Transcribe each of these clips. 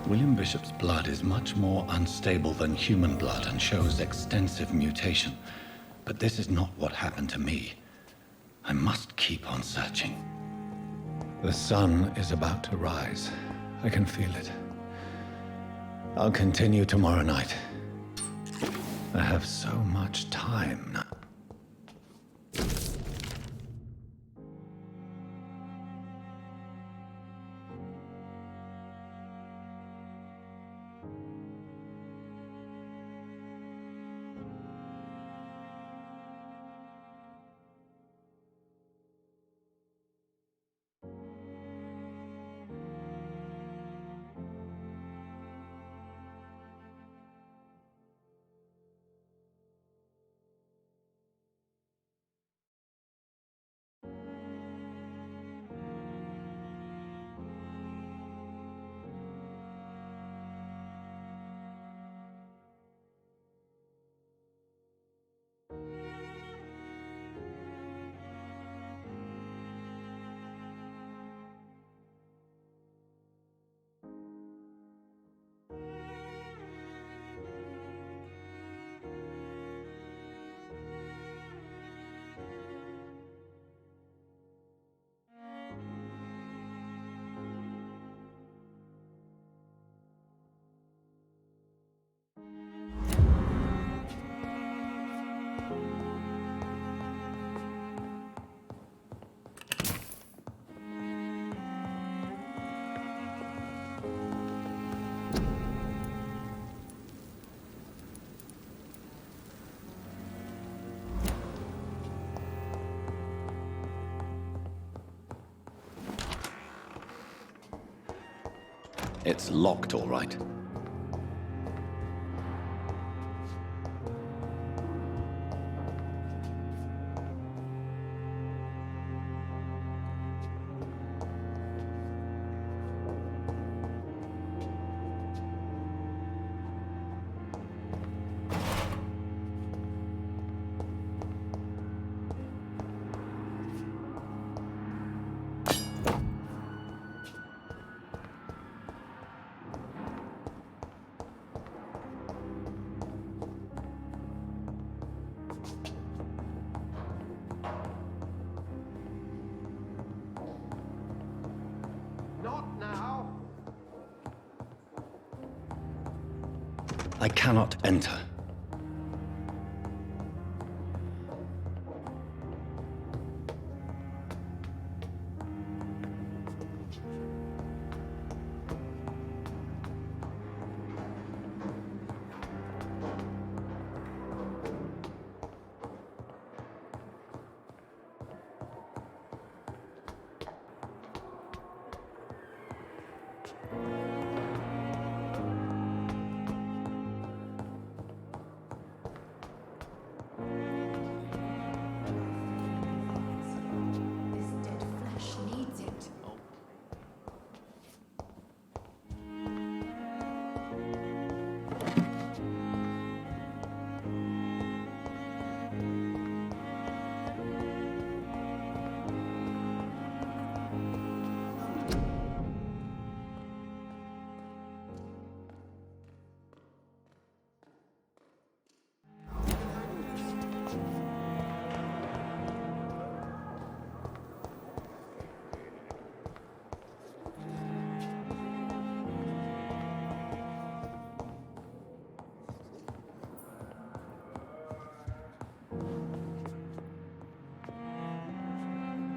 William Bishop's blood is much more unstable than human blood and shows extensive mutation. But this is not what happened to me. I must keep on searching. The sun is about to rise. I can feel it. I'll continue tomorrow night. I have so much time now. It's locked, all right. I cannot enter.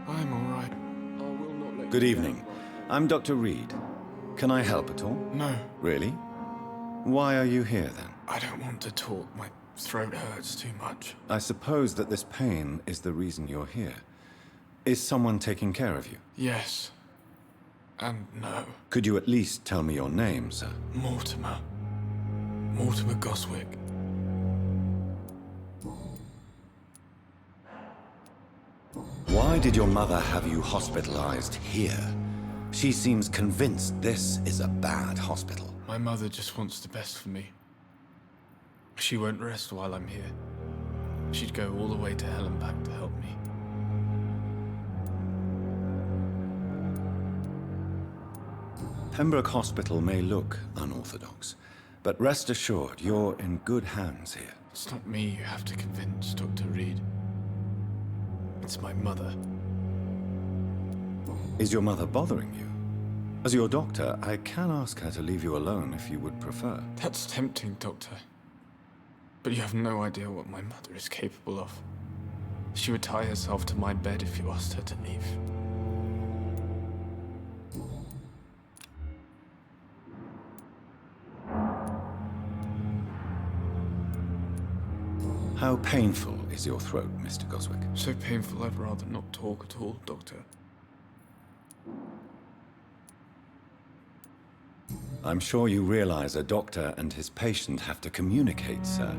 I'm all right. Good evening. I'm Dr. Reed. Can I help at all? No, Really? Why are you here then? I don't want to talk. My throat hurts too much. I suppose that this pain is the reason you're here. Is someone taking care of you? Yes. And no. Could you at least tell me your name, sir? Mortimer. Mortimer Goswick. Why did your mother have you hospitalized here? She seems convinced this is a bad hospital. My mother just wants the best for me. She won't rest while I'm here. She'd go all the way to hell and back to help me. Pembroke Hospital may look unorthodox, but rest assured you're in good hands here. It's not me you have to convince, Dr. Reed. It's my mother. Is your mother bothering you? As your doctor, I can ask her to leave you alone if you would prefer. That's tempting, Doctor. But you have no idea what my mother is capable of. She would tie herself to my bed if you asked her to leave. How painful is your throat, Mr. Goswick? So painful I'd rather not talk at all, Doctor. I'm sure you realize a doctor and his patient have to communicate, sir.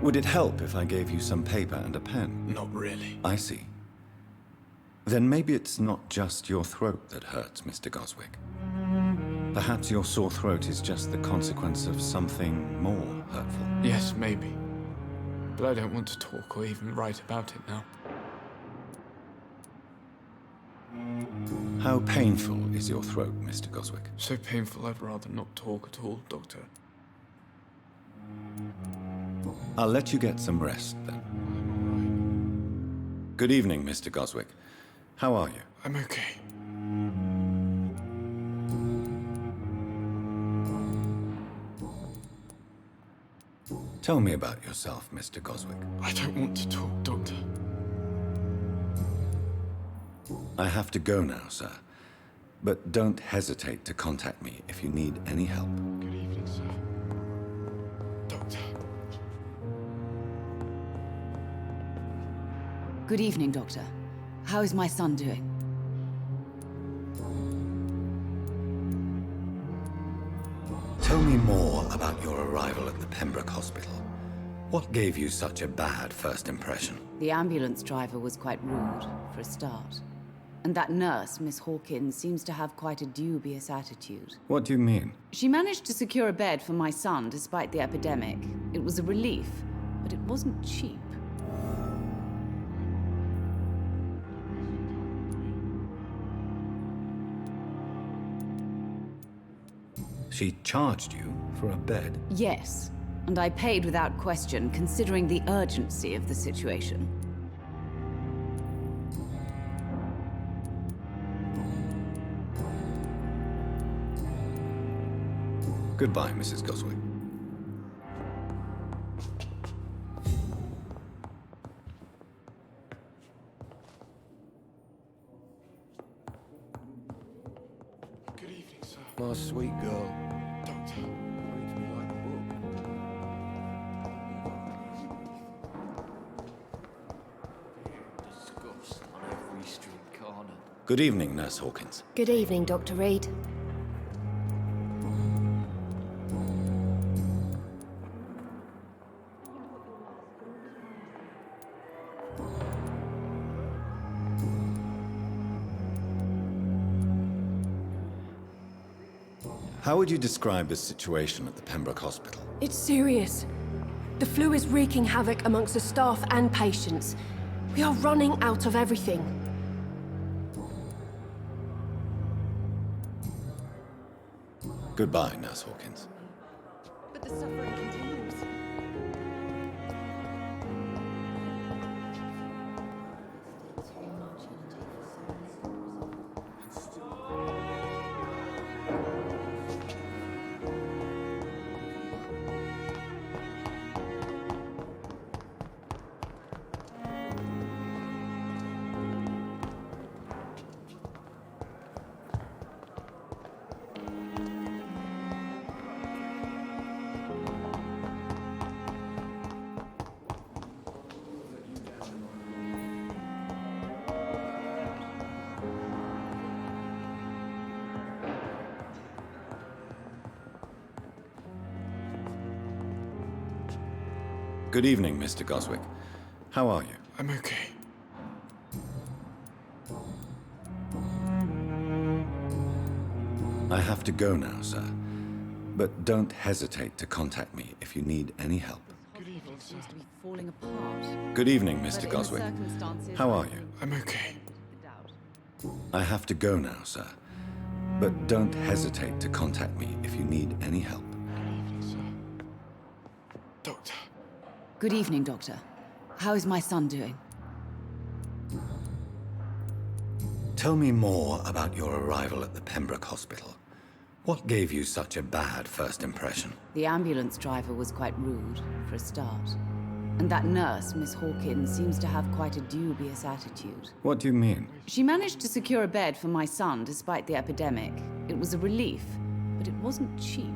Would it help if I gave you some paper and a pen? Not really. I see. Then maybe it's not just your throat that hurts, Mr. Goswick. Perhaps your sore throat is just the consequence of something more hurtful. Yes, maybe. But I don't want to talk or even write about it now. How painful is your throat, Mr. Goswick? So painful I'd rather not talk at all, Doctor. I'll let you get some rest, then. Good evening, Mr. Goswick. How are you? I'm okay. Tell me about yourself, Mr. Goswick. I don't want to talk, Doctor. I have to go now, sir. But don't hesitate to contact me if you need any help. Good evening, sir. Doctor. Good evening, Doctor. How is my son doing? Tell me more about your arrival at the Pembroke Hospital. What gave you such a bad first impression? The ambulance driver was quite rude, for a start. And that nurse, Miss Hawkins, seems to have quite a dubious attitude. What do you mean? She managed to secure a bed for my son despite the epidemic. It was a relief, but it wasn't cheap. She charged you for a bed? Yes, and I paid without question, considering the urgency of the situation. Goodbye, Mrs. Goswick. Good evening, sir. My sweet girl. Doctor. Reads me like a book. Disgust on every street corner. Good evening, Nurse Hawkins. Good evening, Dr. Reed. How would you describe the situation at the Pembroke Hospital? It's serious. The flu is wreaking havoc amongst the staff and patients. We are running out of everything. Goodbye, Nurse Hawkins. But the suffering continues. Good evening, Mr. Goswick. How are you? I'm okay. I have to go now, sir. But don't hesitate to contact me if you need any help. Good evening, sir. Seems to be falling apart. Good evening, But Mr. in the Goswick. circumstances, How I are you? I'm okay. the doubt. I have to go now, sir. But don't hesitate to contact me if you need any help. Good evening, sir. Doctor. Good evening, Doctor. How is my son doing? Tell me more about your arrival at the Pembroke Hospital. What gave you such a bad first impression? The ambulance driver was quite rude, for a start. And that nurse, Miss Hawkins, seems to have quite a dubious attitude. What do you mean? She managed to secure a bed for my son despite the epidemic. It was a relief, but it wasn't cheap.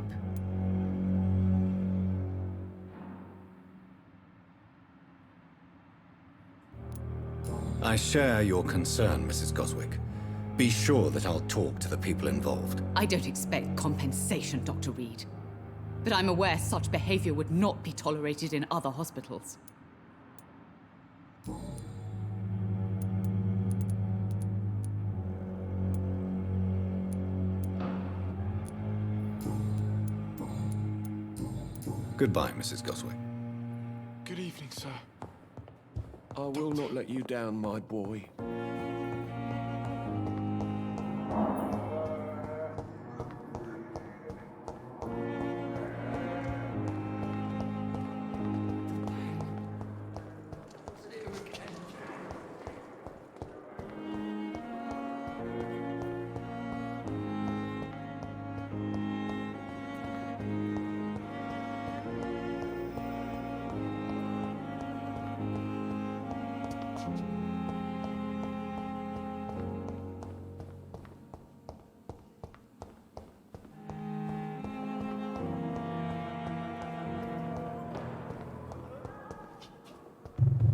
I share your concern, Mrs. Goswick. Be sure that I'll talk to the people involved. I don't expect compensation, Dr. Reed. But I'm aware such behavior would not be tolerated in other hospitals. Goodbye, Mrs. Goswick. Good evening, sir. I will not let you down, my boy.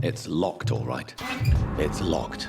It's locked, all right. It's locked.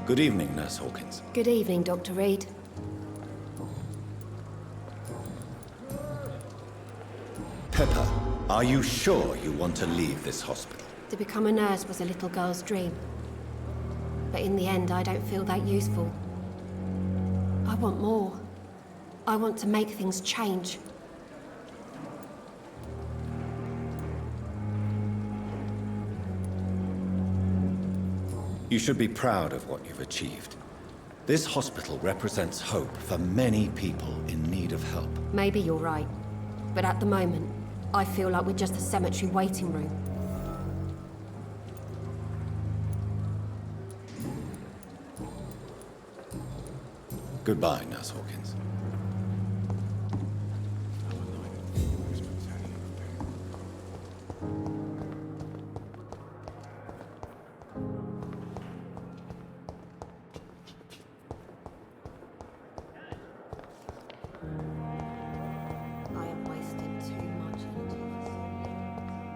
Good evening, Nurse Hawkins. Good evening, Dr. Reed. Pepper, are you sure you want to leave this hospital? To become a nurse was a little girl's dream. But in the end, I don't feel that useful. I want more. I want to make things change. You should be proud of what you've achieved. This hospital represents hope for many people in need of help. Maybe you're right. But at the moment, I feel like we're just a cemetery waiting room. Goodbye, Nurse Hawkins. I have wasted too much energy for so little.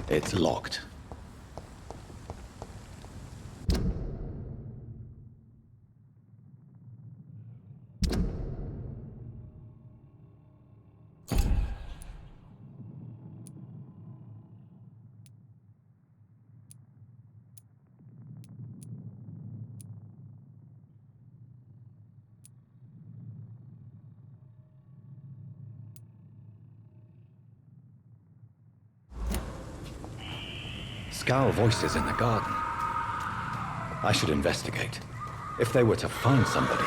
It's locked. Scowl voices in the garden. I should investigate. If they were to find somebody...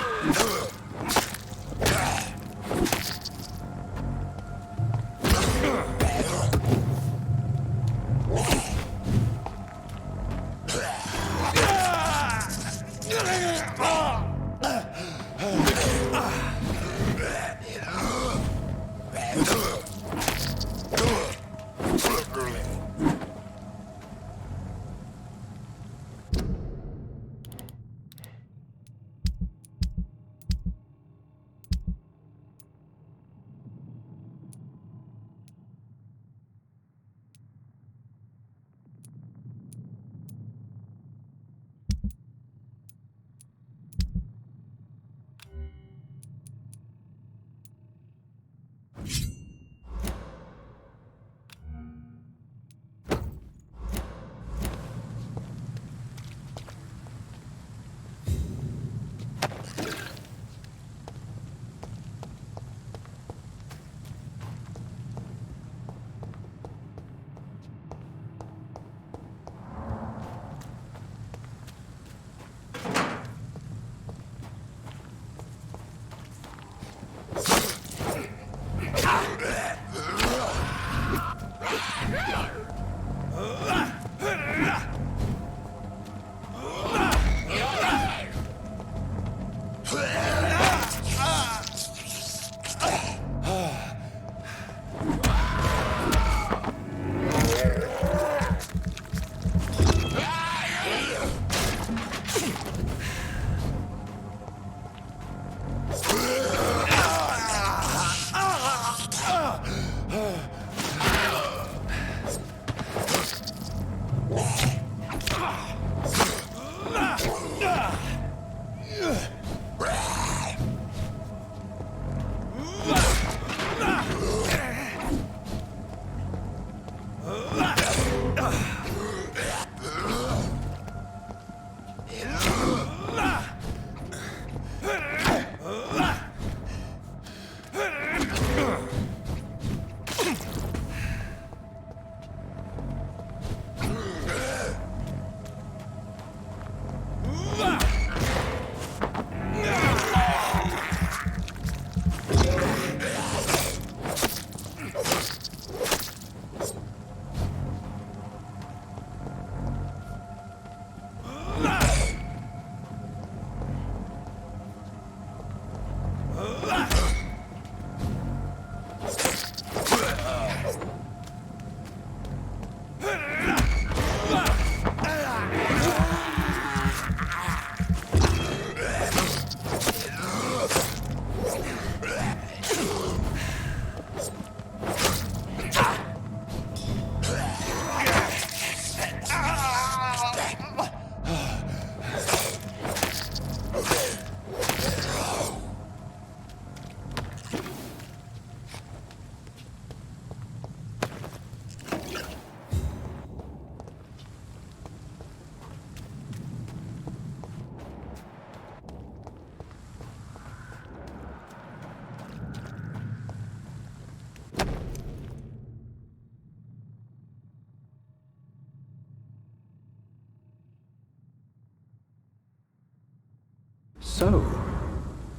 So,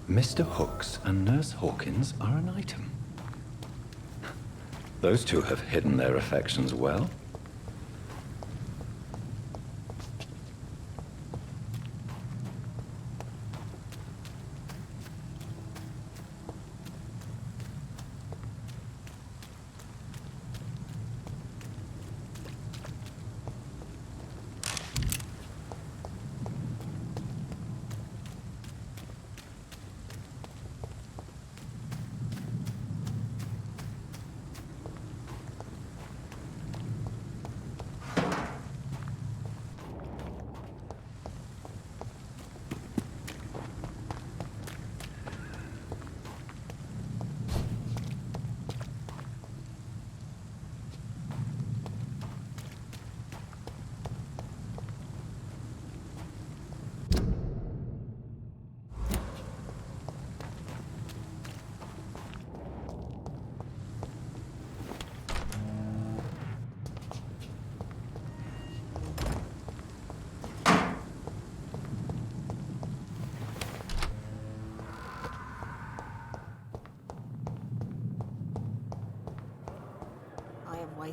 Mr. Hooks and Nurse Hawkins are an item. Those two have hidden their affections well.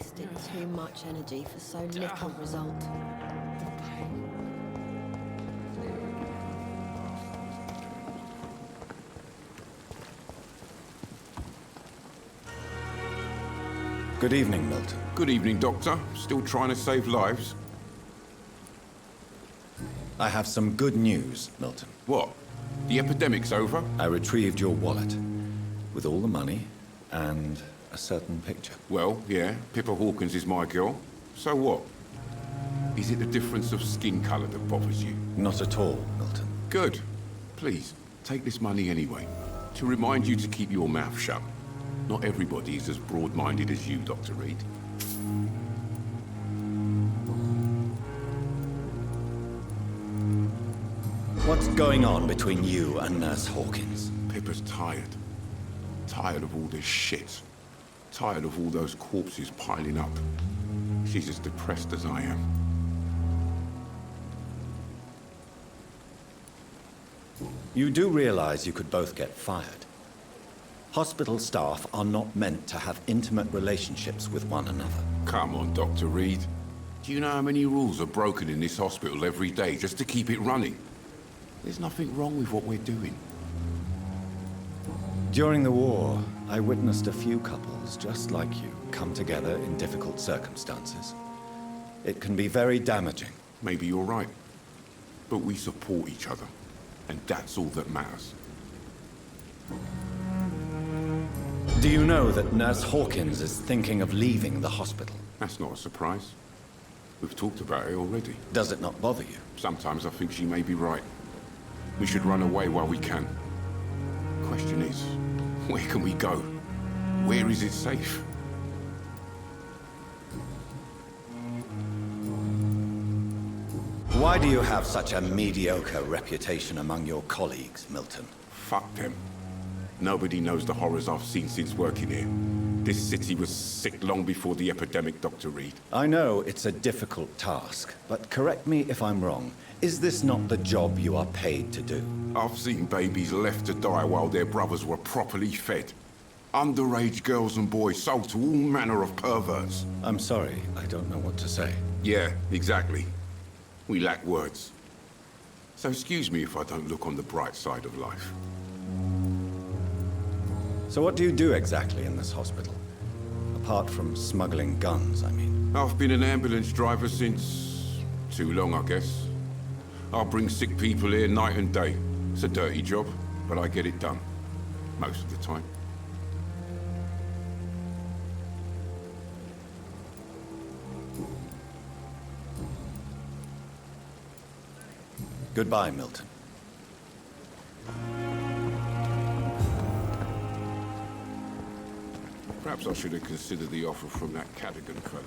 wasted too much energy for so little result. Good evening, Milton. Good evening, Doctor. Still trying to save lives? I have some good news, Milton. What? The epidemic's over? I retrieved your wallet with all the money and a certain picture. Well, yeah, Pippa Hawkins is my girl. So what? Is it the difference of skin colour that bothers you? Not at all, Milton. Good. Please, take this money anyway. To remind you to keep your mouth shut. Not everybody is as broad-minded as you, Dr. Reed. What's going on between you and Nurse Hawkins? Pippa's tired. Tired of all this shit. Tired of all those corpses piling up. She's as depressed as I am. You do realize you could both get fired. Hospital staff are not meant to have intimate relationships with one another. Come on, Dr. Reed. Do you know how many rules are broken in this hospital every day just to keep it running? There's nothing wrong with what we're doing. During the war, I witnessed a few couples just like you come together in difficult circumstances. It can be very damaging. Maybe you're right. But we support each other. And that's all that matters. Do you know that Nurse Hawkins is thinking of leaving the hospital? That's not a surprise. We've talked about it already. Does it not bother you? Sometimes I think she may be right. We should run away while we can. Question is, where can we go? Where is it safe? Why do you have such a mediocre reputation among your colleagues, Milton? Fuck them. Nobody knows the horrors I've seen since working here. This city was sick long before the epidemic, Dr. Reed. I know it's a difficult task, but correct me if I'm wrong. Is this not the job you are paid to do? I've seen babies left to die while their brothers were properly fed. Underage girls and boys sold to all manner of perverts. I'm sorry, I don't know what to say. Yeah, exactly. We lack words. So excuse me if I don't look on the bright side of life. So what do you do exactly in this hospital? Apart from smuggling guns, I mean. I've been an ambulance driver since... too long, I guess. I'll bring sick people here night and day. It's a dirty job, but I get it done. Most of the time. Goodbye, Milton. Perhaps I should have considered the offer from that Cadigan fellow.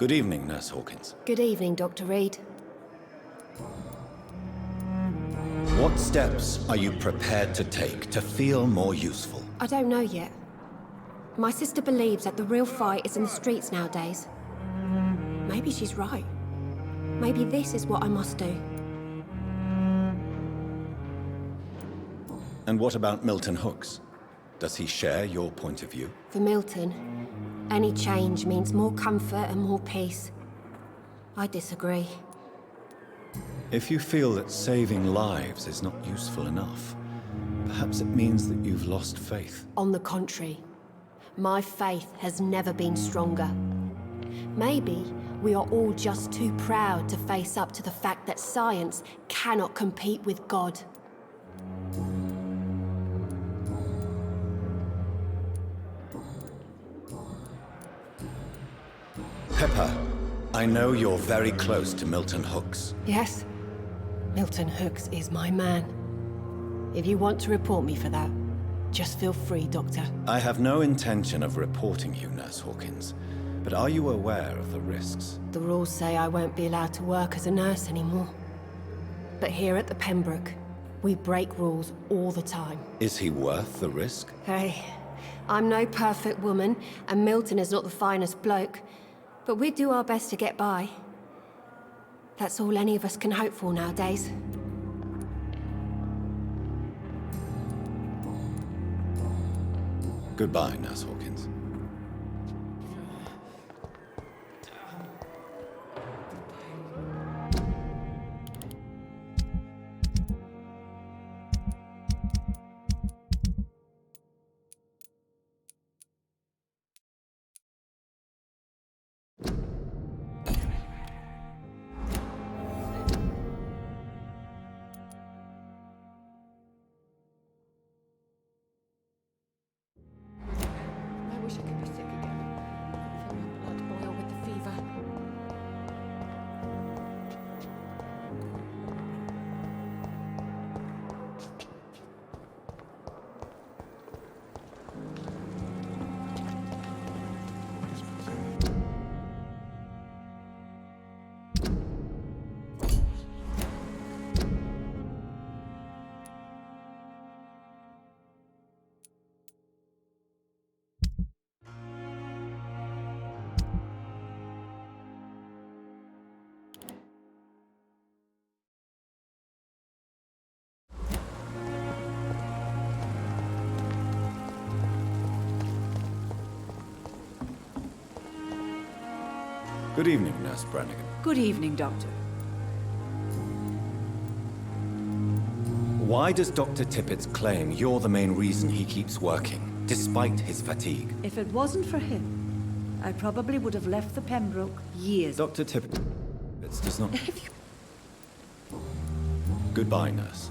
Good evening, Nurse Hawkins. Good evening, Dr. Reed. What steps are you prepared to take to feel more useful? I don't know yet. My sister believes that the real fight is in the streets nowadays. Maybe she's right. Maybe this is what I must do. And what about Milton Hooks? Does he share your point of view? For Milton, any change means more comfort and more peace. I disagree. If you feel that saving lives is not useful enough, perhaps it means that you've lost faith. On the contrary, my faith has never been stronger. Maybe we are all just too proud to face up to the fact that science cannot compete with God. Pepper, I know you're very close to Milton Hooks. Yes, Milton Hooks is my man. If you want to report me for that, just feel free, Doctor. I have no intention of reporting you, Nurse Hawkins, but are you aware of the risks? The rules say I won't be allowed to work as a nurse anymore. But here at the Pembroke, we break rules all the time. Is he worth the risk? Hey, I'm no perfect woman, and Milton is not the finest bloke, but we do our best to get by. That's all any of us can hope for nowadays. Goodbye, Nurse Hawkins. I wish I could be sick again. Feel my blood boil with the fever. Good evening, Nurse Brannigan. Good evening, Doctor. Why does Dr. Tippett claim you're the main reason he keeps working, despite his fatigue? If it wasn't for him, I probably would have left the Pembroke years ago. Dr. Tippett does not... Goodbye, Nurse.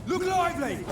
Look lively!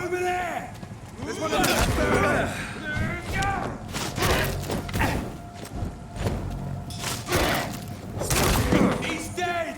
Over there! There's one of them! He's dead!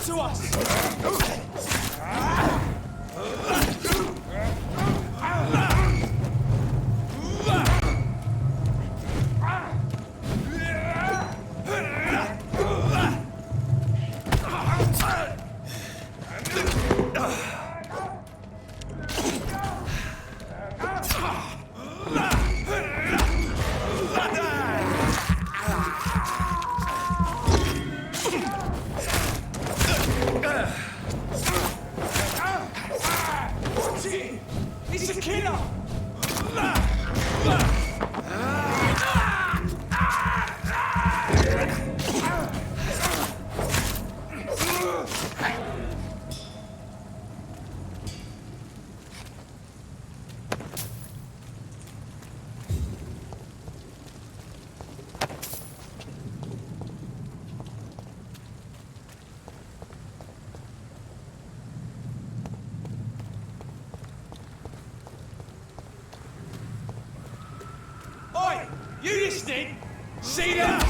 To us! He's a killer! Oi! You listening? See that?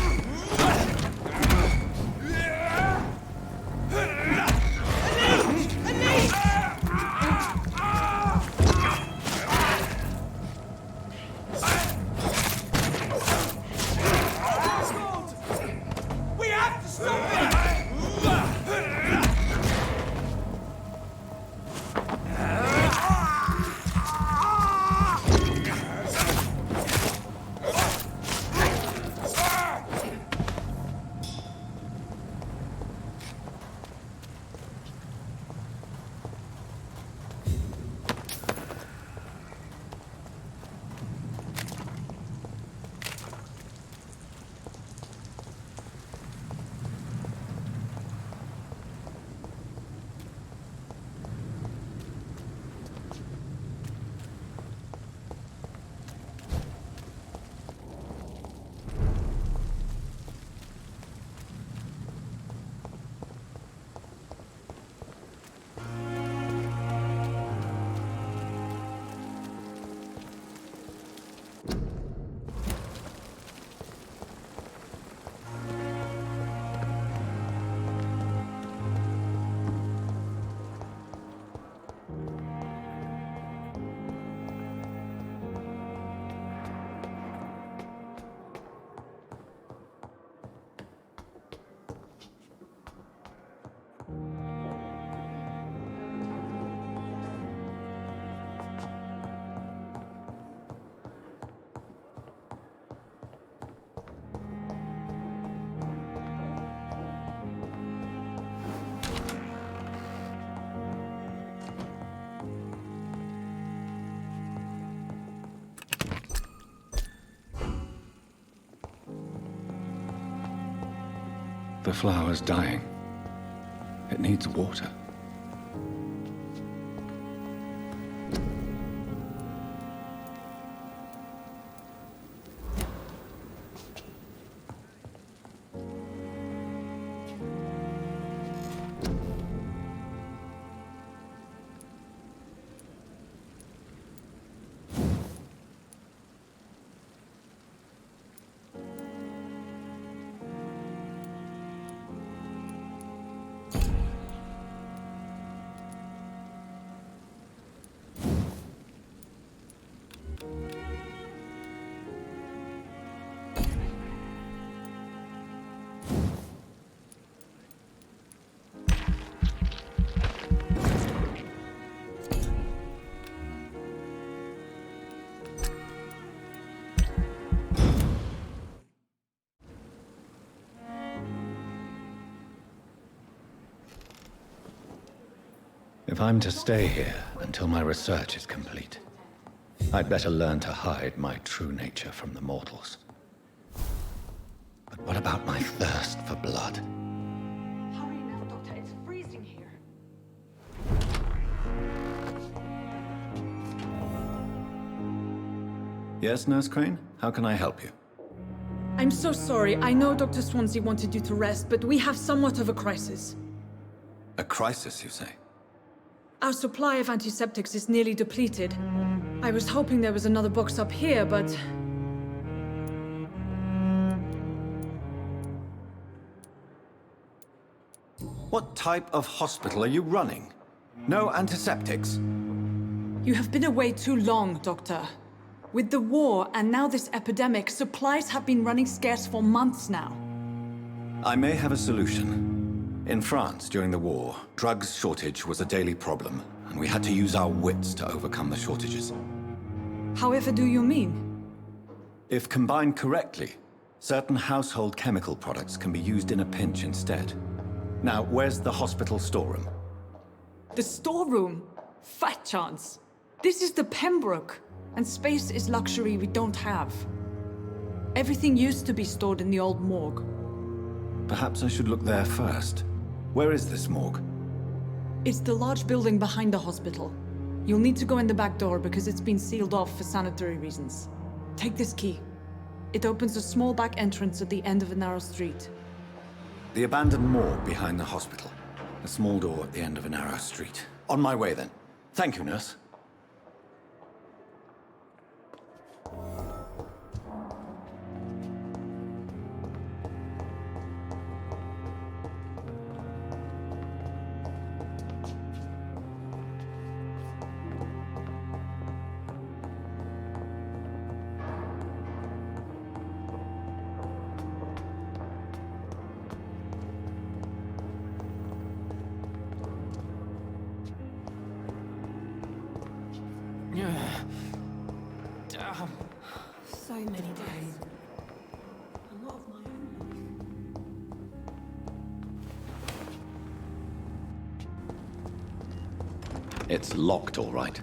We have to stop it! The flower's dying. It needs water. If I'm to stay here until my research is complete, I'd better learn to hide my true nature from the mortals. But what about my thirst for blood? Hurry now, Doctor. It's freezing here. Yes, Nurse Crane? How can I help you? I'm so sorry. I know Dr. Swansea wanted you to rest, but we have somewhat of a crisis. A crisis, you say? Our supply of antiseptics is nearly depleted. I was hoping there was another box up here, but... What type of hospital are you running? No antiseptics? You have been away too long, Doctor. With the war and now this epidemic, supplies have been running scarce for months now. I may have a solution. In France, during the war, drugs shortage was a daily problem, and we had to use our wits to overcome the shortages. However do you mean? If combined correctly, certain household chemical products can be used in a pinch instead. Now, where's the hospital storeroom? The storeroom? Fat chance. This is the Pembroke, and space is luxury we don't have. Everything used to be stored in the old morgue. Perhaps I should look there first. Where is this morgue? It's the large building behind the hospital. You'll need to go in the back door because it's been sealed off for sanitary reasons. Take this key. It opens a small back entrance at the end of a narrow street. The abandoned morgue behind the hospital. A small door at the end of a narrow street. On my way then. Thank you, nurse. So many days. A lot of my own. It's locked, all right.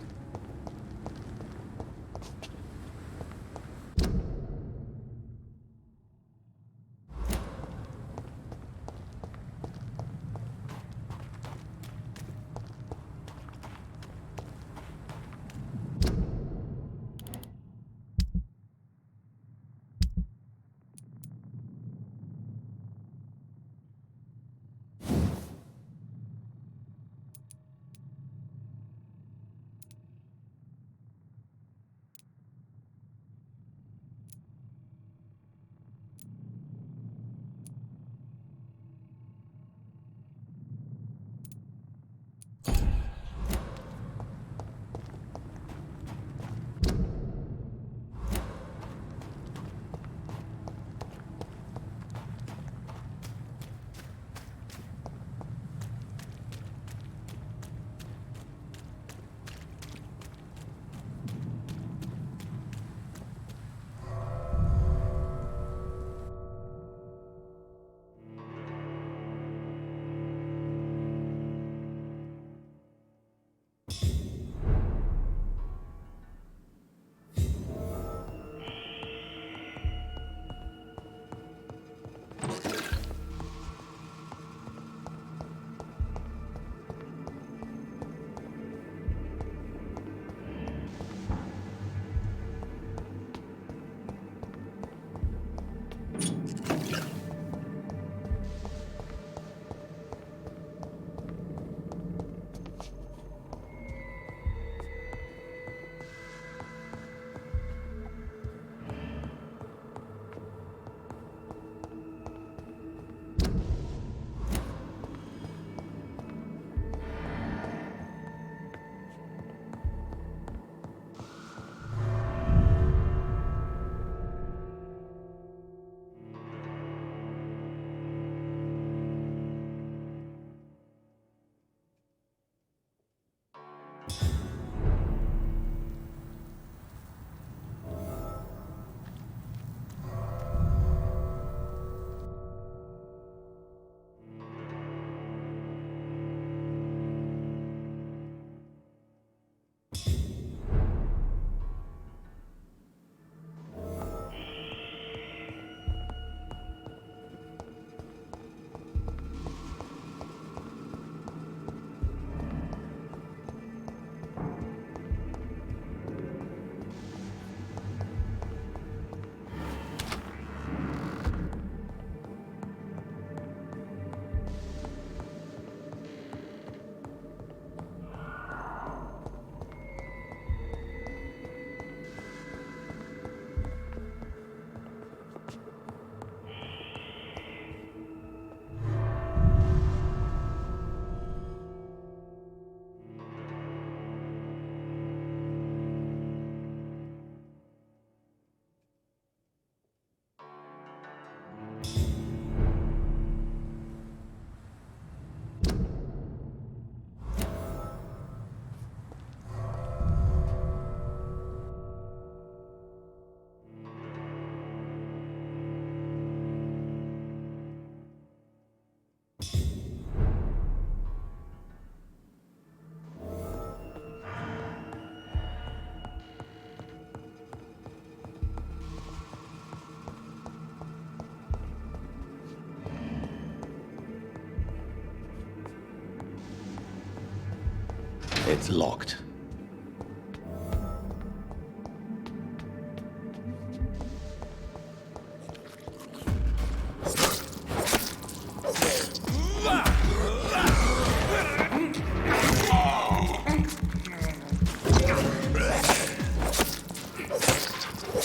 It's locked.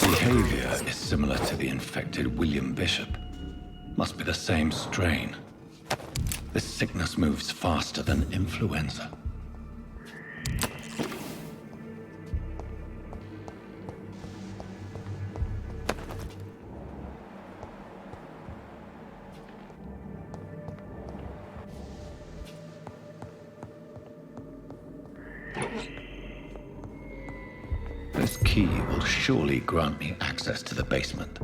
Behavior is similar to the infected William Bishop. Must be the same strain. This sickness moves faster than influenza. This key will surely grant me access to the basement.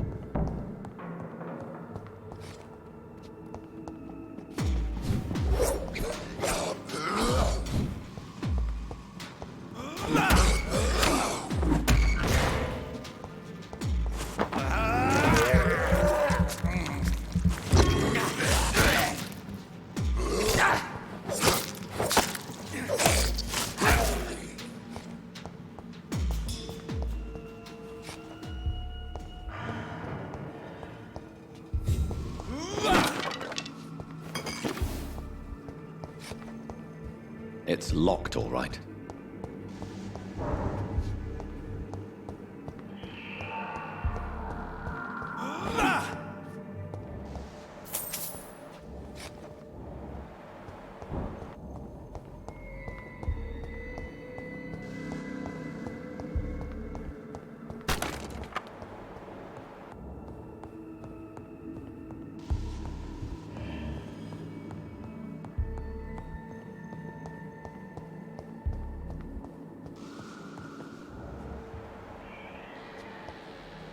It's locked, all right.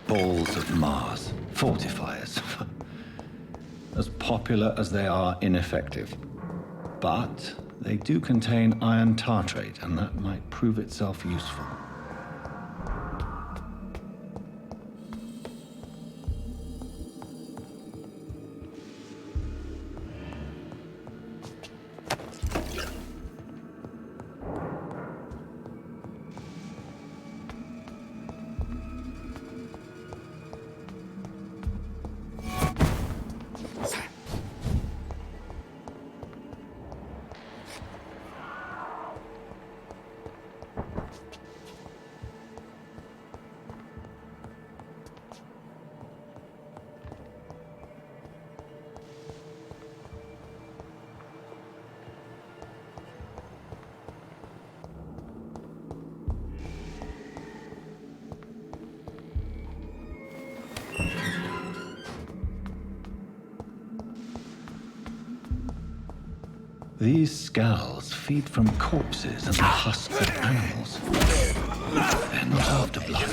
Balls of Mars, fortifiers. As popular as they are ineffective. But they do contain iron tartrate, and that might prove itself useful. These scowls feed from corpses and the husks of animals. They're not after blood.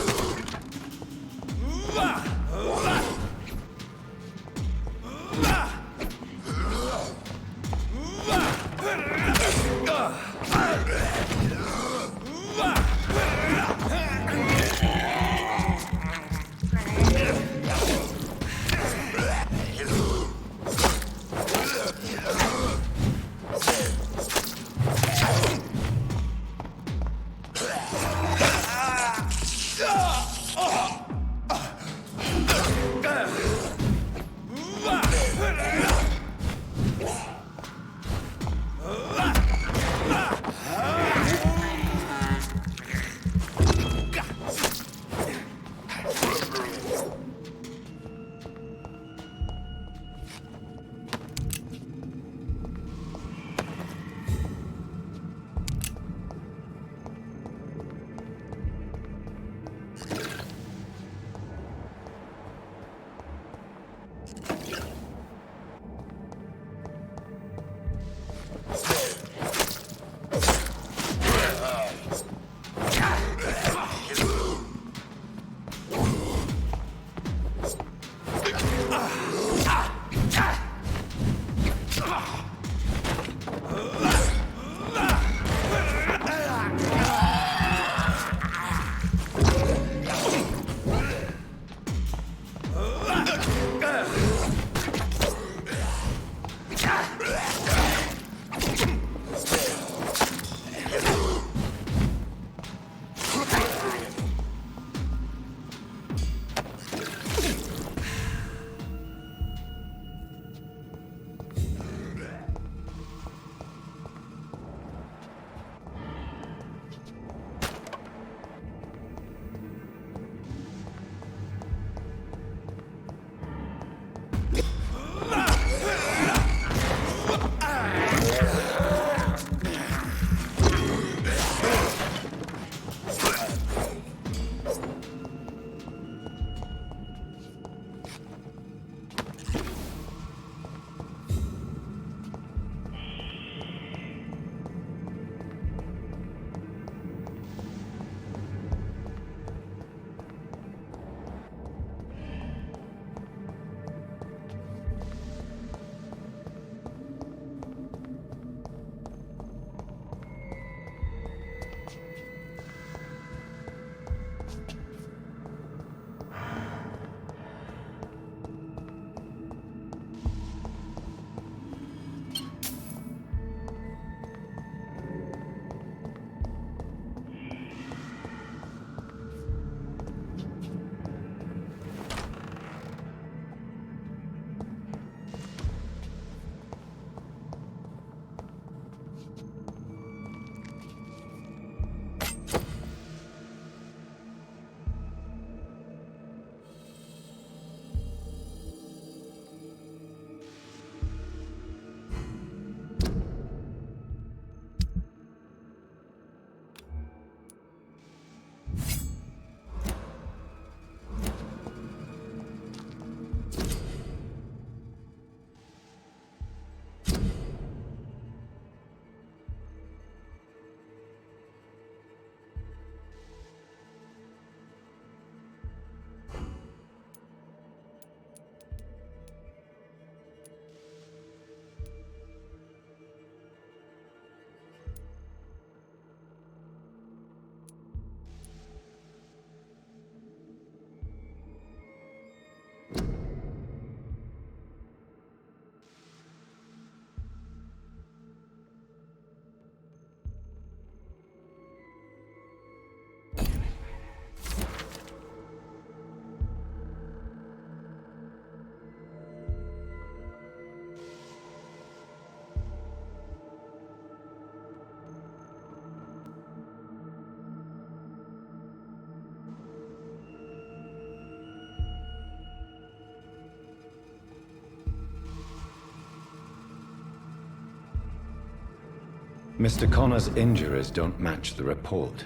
Mr. Connor's injuries don't match the report.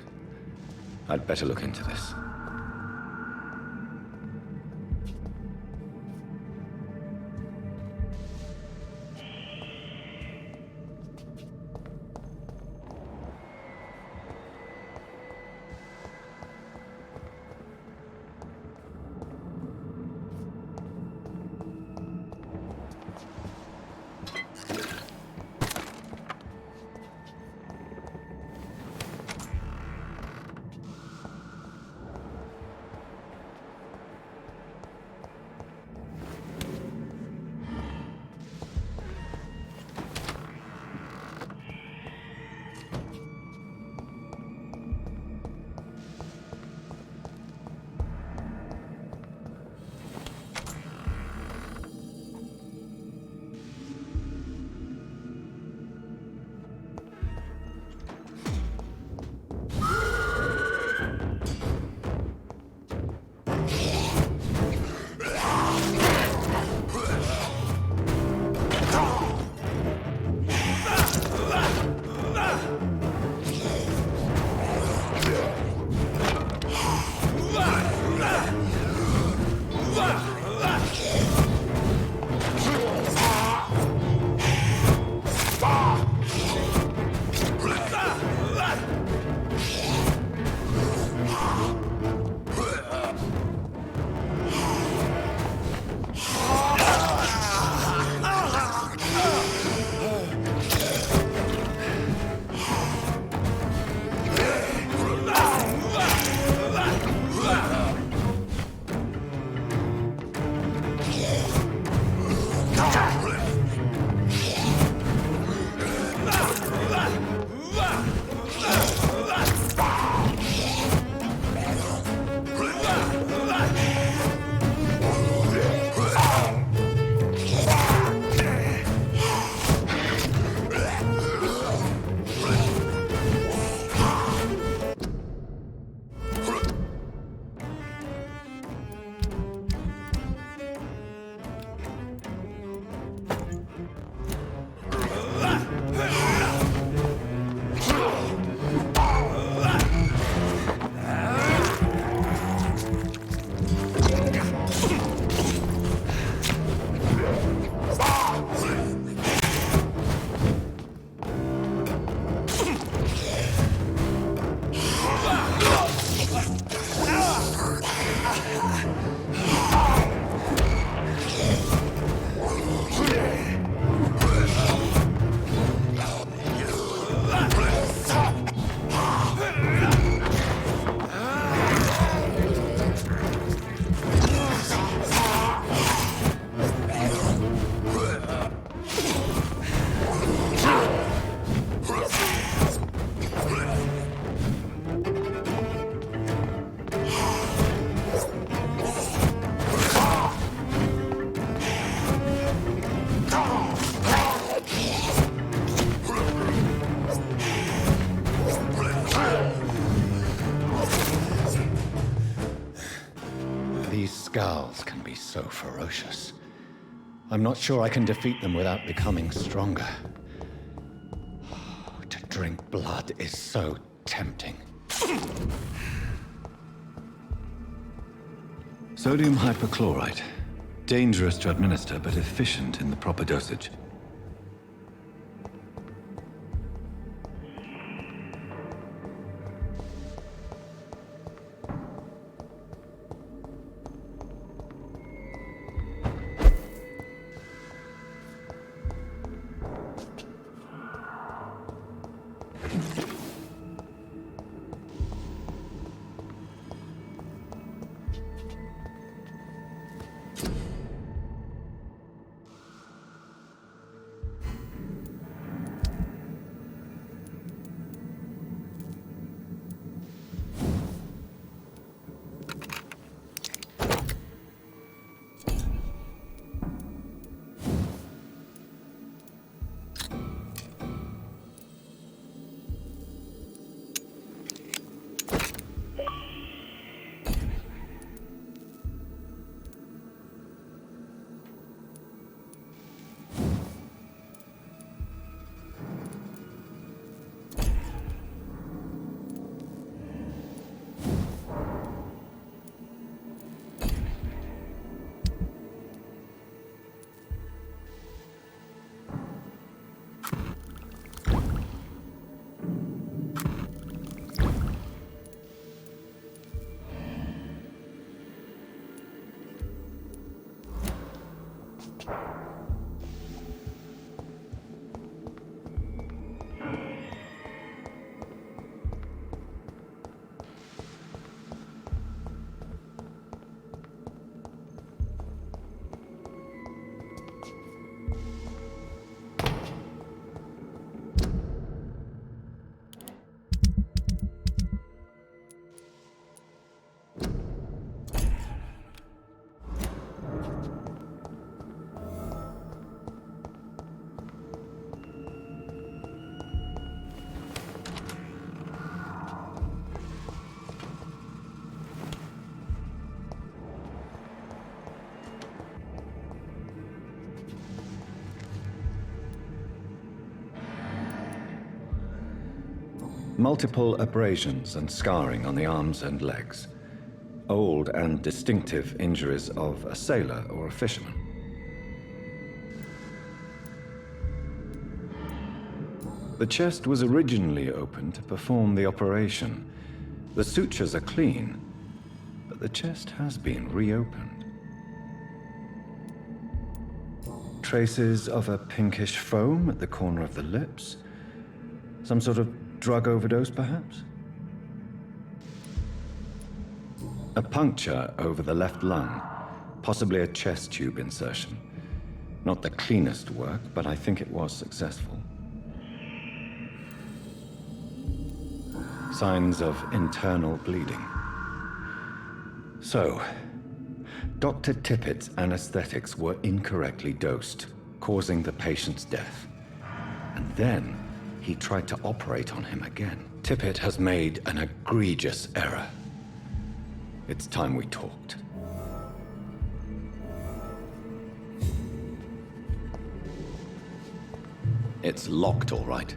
I'd better look into this. Skulls can be so ferocious. I'm not sure I can defeat them without becoming stronger. To drink blood is so tempting. Sodium hypochlorite. Dangerous to administer, but efficient in the proper dosage. Multiple abrasions and scarring on the arms and legs. Old and distinctive injuries of a sailor or a fisherman. The chest was originally opened to perform the operation. The sutures are clean, but the chest has been reopened. Traces of a pinkish foam at the corner of the lips. Some sort of drug overdose, perhaps? A puncture over the left lung, possibly a chest tube insertion. Not the cleanest work, but I think it was successful. Signs of internal bleeding. So, Dr. Tippett's anesthetics were incorrectly dosed, causing the patient's death. And then he tried to operate on him again. Tippett has made an egregious error. It's time we talked. It's locked, all right.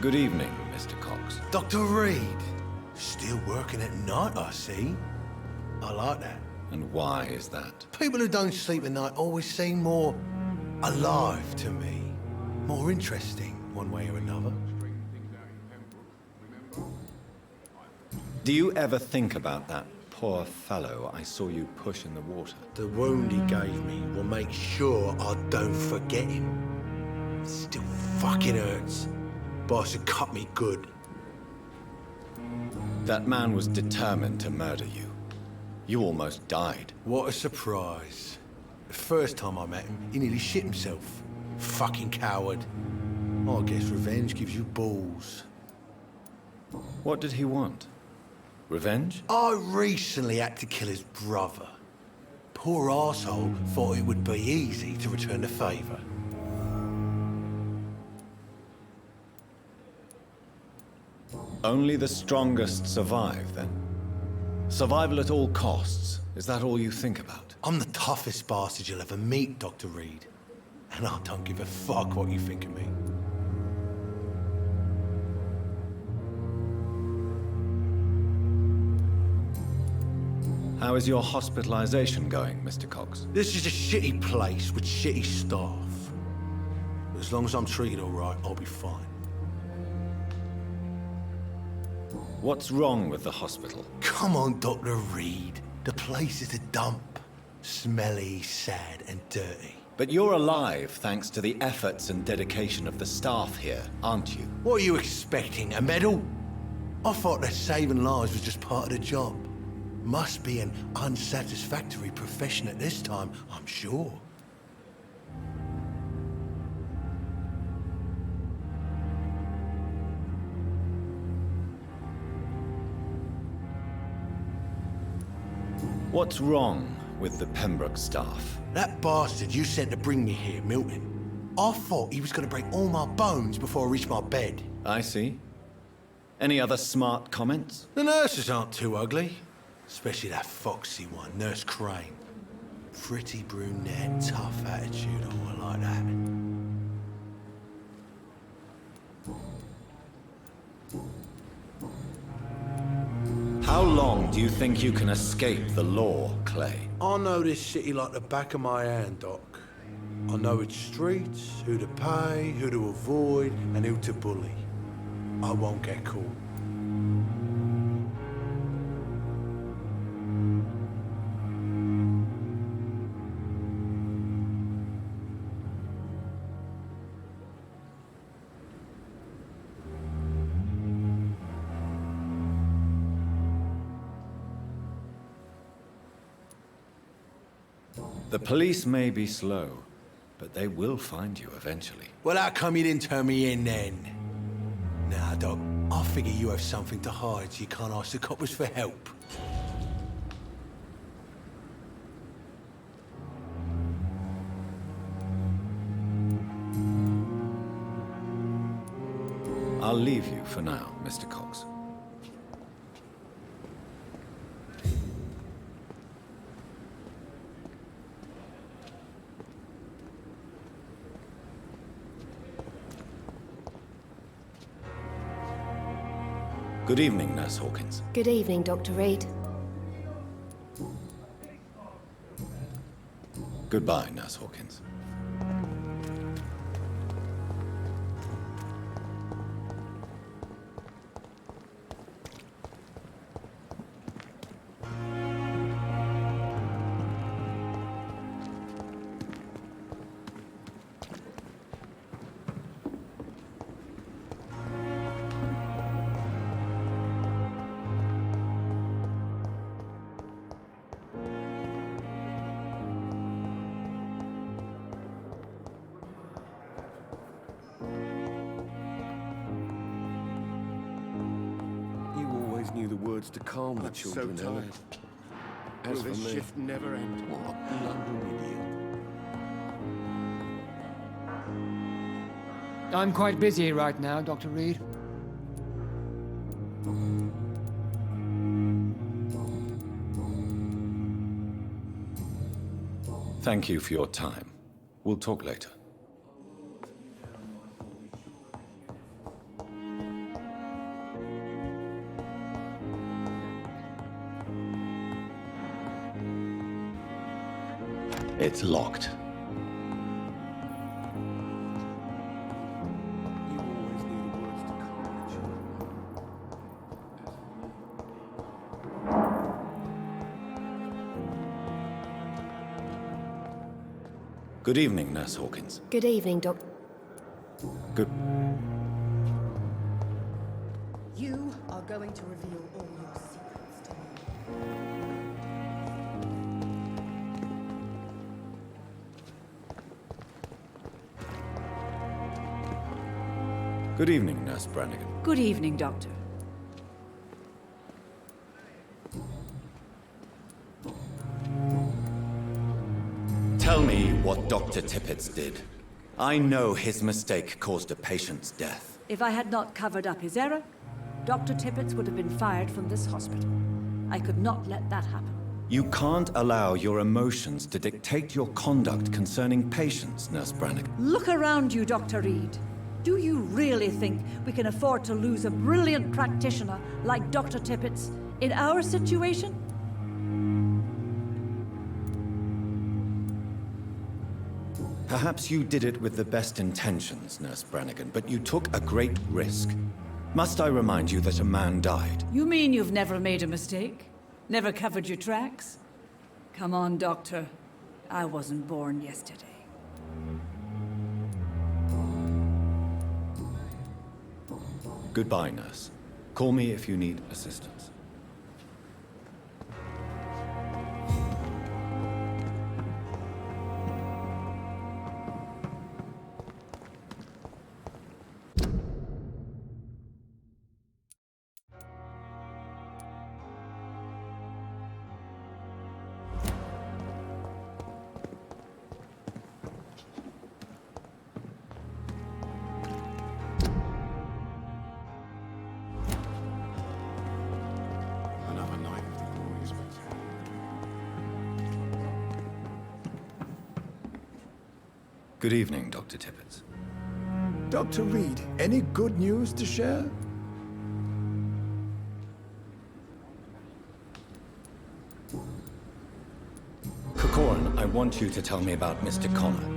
Good evening, Mr. Cox. Dr. Reed. Still working at night, I see. I like that. And why is that? People who don't sleep at night always seem more alive to me. More interesting, one way or another. Do you ever think about that poor fellow I saw you push in the water? The wound he gave me will make sure I don't forget him. It still fucking hurts. Boss had cut me good. That man was determined to murder you. You almost died. What a surprise. The first time I met him, he nearly shit himself. Fucking coward. I guess revenge gives you balls. What did he want? Revenge? I recently had to kill his brother. Poor arsehole thought it would be easy to return the favour. Only the strongest survive, then? Survival at all costs. Is that all you think about? I'm the toughest bastard you'll ever meet, Dr. Reed. And I don't give a fuck what you think of me. How is your hospitalization going, Mr. Cox? This is a shitty place with shitty staff. But as long as I'm treated all right, I'll be fine. What's wrong with the hospital? Come on, Dr. Reed. The place is a dump. Smelly, sad, and dirty. But you're alive thanks to the efforts and dedication of the staff here, aren't you? What are you expecting, a medal? I thought that saving lives was just part of the job. Must be an unsatisfactory profession at this time, I'm sure. What's wrong with the Pembroke staff? That bastard you sent to bring me here, Milton. I thought he was going to break all my bones before I reached my bed. I see. Any other smart comments? The nurses aren't too ugly. Especially that foxy one, Nurse Crane. Pretty brunette, tough attitude, oh, I like that. How long do you think you can escape the law, Clay? I know this city like the back of my hand, Doc. I know its streets, who to pay, who to avoid, and who to bully. I won't get caught. The police may be slow, but they will find you eventually. Well, how come you didn't turn me in then? Nah, Doc. I figure you have something to hide so you can't ask the coppers for help. I'll leave you for now, Mr. Cox. Good evening, Nurse Hawkins. Good evening, Dr. Reed. Goodbye, Nurse Hawkins. Knew the words to calm the children, Ellen. As for me, shift never end? What a blundering idiot. I'm quite busy right now, Dr. Reed. Thank you for your time. We'll talk later. It's locked. You always need words to calm each other. Good evening, Nurse Hawkins. Good evening, Doc. Good. You are going to reveal all your secrets to me. Good evening, Nurse Brannigan. Good evening, Doctor. Tell me what Dr. Tippett did. I know his mistake caused a patient's death. If I had not covered up his error, Dr. Tippett would have been fired from this hospital. I could not let that happen. You can't allow your emotions to dictate your conduct concerning patients, Nurse Brannigan. Look around you, Dr. Reed. Do you really think we can afford to lose a brilliant practitioner like Dr. Tippett in our situation? Perhaps you did it with the best intentions, Nurse Brannigan, but you took a great risk. Must I remind you that a man died? You mean you've never made a mistake? Never covered your tracks? Come on, Doctor. I wasn't born yesterday. Goodbye, nurse. Call me if you need assistance. Another night of the glorious battalion. Good evening, Dr. Tippett. Dr. Reed, any good news to share? Corcoran, I want you to tell me about Mr. Connor.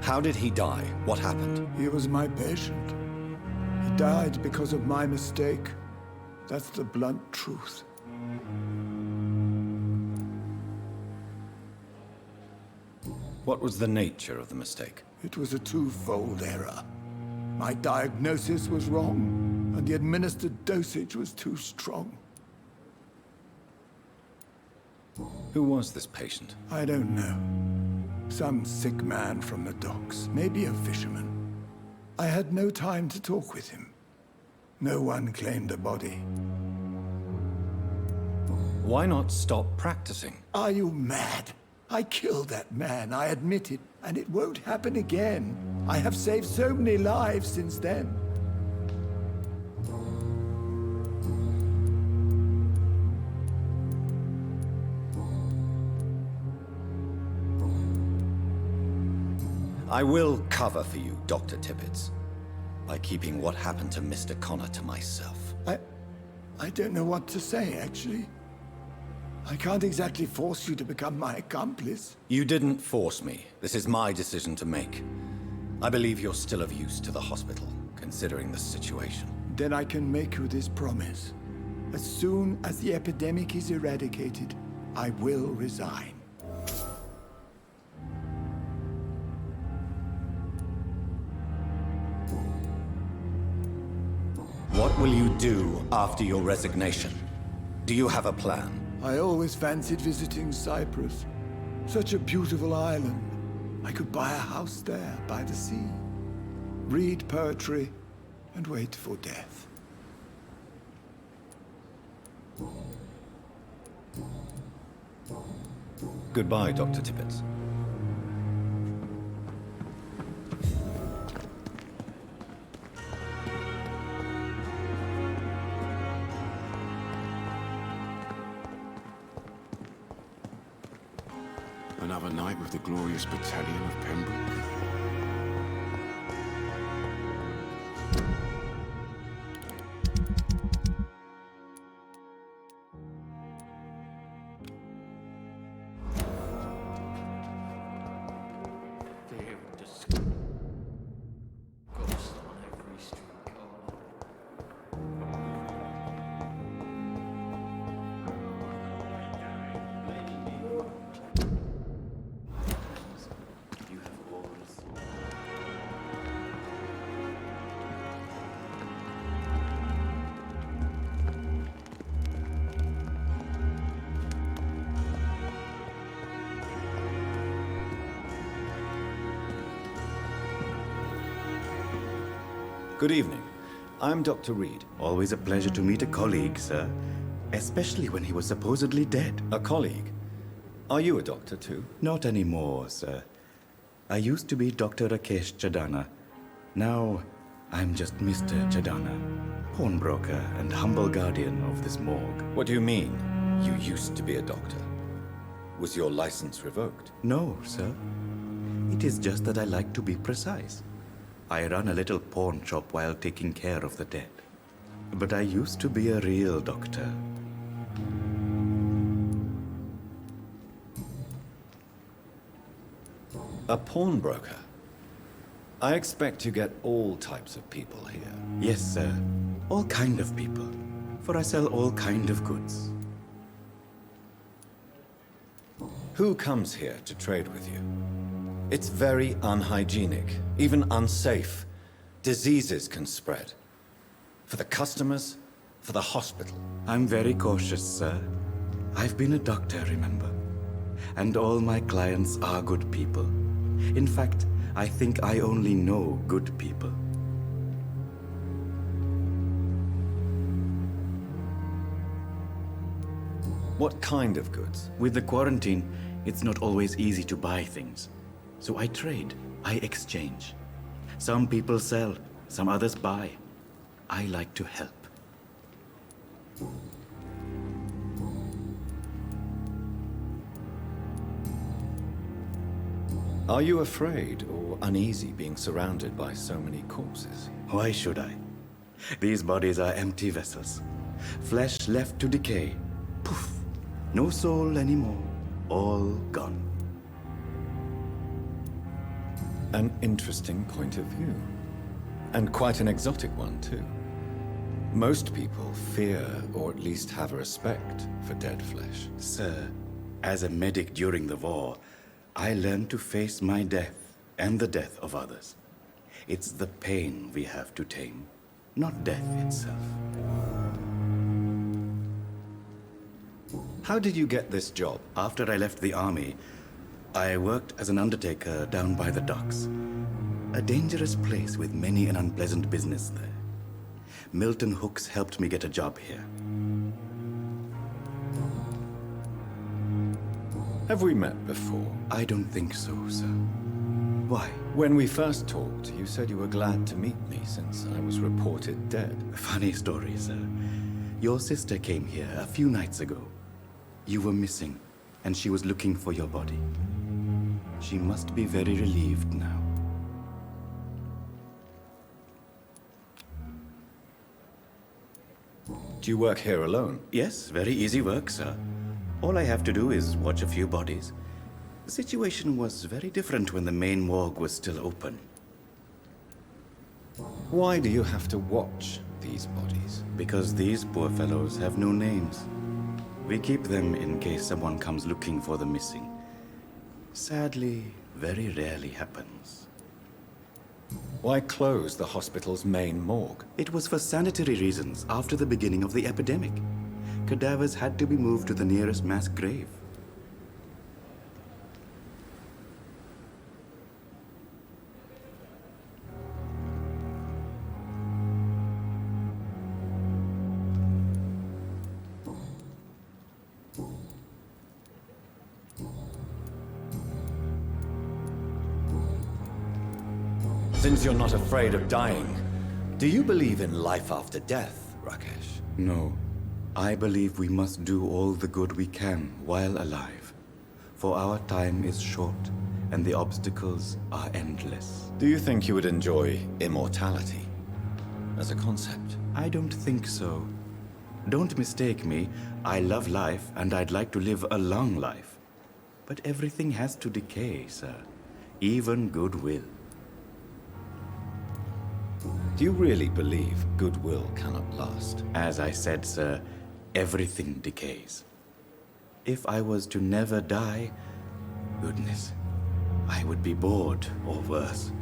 How did he die? What happened? He was my patient. He died because of my mistake. That's the blunt truth. What was the nature of the mistake? It was a twofold error. My diagnosis was wrong, and the administered dosage was too strong. Who was this patient? I don't know. Some sick man from the docks, maybe a fisherman. I had no time to talk with him. No one claimed a body. Why not stop practicing? Are you mad? I killed that man, I admit it, and it won't happen again. I have saved so many lives since then. I will cover for you, Dr. Tippett, by keeping what happened to Mr. Connor to myself. I don't know what to say, actually. I can't exactly force you to become my accomplice. You didn't force me. This is my decision to make. I believe you're still of use to the hospital, considering the situation. Then I can make you this promise. As soon as the epidemic is eradicated, I will resign. What will you do after your resignation? Do you have a plan? I always fancied visiting Cyprus. Such a beautiful island. I could buy a house there, by the sea. Read poetry, and wait for death. Goodbye, Dr. Tippett. Another night with the glorious battalion of Pembroke. Good evening. I'm Dr. Reed. Always a pleasure to meet a colleague, sir. Especially when he was supposedly dead. A colleague? Are you a doctor too? Not anymore, sir. I used to be Dr. Rakesh Chadana. Now, I'm just Mr. Chadana, pawnbroker and humble guardian of this morgue. What do you mean, you used to be a doctor? Was your license revoked? No, sir. It is just that I like to be precise. I run a little pawn shop while taking care of the dead. But I used to be a real doctor. A pawnbroker? I expect you get all types of people here. Yes, sir. All kind of people. For I sell all kind of goods. Who comes here to trade with you? It's very unhygienic, even unsafe. Diseases can spread. For the customers, for the hospital. I'm very cautious, sir. I've been a doctor, remember? And all my clients are good people. In fact, I think I only know good people. What kind of goods? With the quarantine, it's not always easy to buy things. So I trade, I exchange. Some people sell, some others buy. I like to help. Are you afraid or uneasy being surrounded by so many corpses? Why should I? These bodies are empty vessels. Flesh left to decay. Poof. No soul anymore. All gone. An interesting point of view. And quite an exotic one, too. Most people fear, or at least have a respect, for dead flesh. Sir, as a medic during the war, I learned to face my death and the death of others. It's the pain we have to tame, not death itself. How did you get this job? After I left the army, I worked as an undertaker down by the docks. A dangerous place with many an unpleasant business there. Milton Hooks helped me get a job here. Have we met before? I don't think so, sir. Why? When we first talked, you said you were glad to meet me since I was reported dead. Funny story, sir. Your sister came here a few nights ago. You were missing, and she was looking for your body. She must be very relieved now. Do you work here alone? Yes, very easy work, sir. All I have to do is watch a few bodies. The situation was very different when the main morgue was still open. Why do you have to watch these bodies? Because these poor fellows have no names. We keep them in case someone comes looking for the missing. Sadly, very rarely happens. Why close the hospital's main morgue? It was for sanitary reasons after the beginning of the epidemic. Cadavers had to be moved to the nearest mass grave. Since you're not afraid of dying, do you believe in life after death, Rakesh? No. I believe we must do all the good we can while alive. For our time is short, and the obstacles are endless. Do you think you would enjoy immortality as a concept? I don't think so. Don't mistake me. I love life, and I'd like to live a long life. But everything has to decay, sir. Even goodwill. Do you really believe goodwill cannot last? As I said, sir, everything decays. If I was to never die, goodness, I would be bored or worse.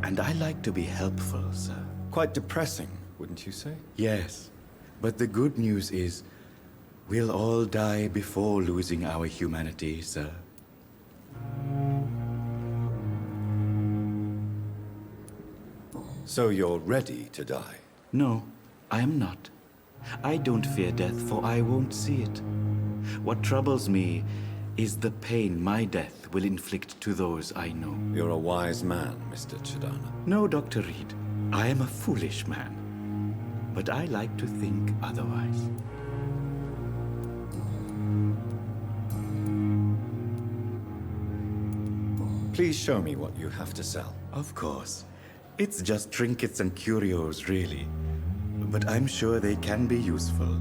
And I like to be helpful, sir. Quite depressing, wouldn't you say? Yes, but the good news is, we'll all die before losing our humanity, sir. So you're ready to die? No, I am not. I don't fear death, for I won't see it. What troubles me is the pain my death will inflict to those I know. You're a wise man, Mr. Chidana. No, Dr. Reed. I am a foolish man. But I like to think otherwise. Please show me what you have to sell. Of course. It's just trinkets and curios, really. But I'm sure they can be useful.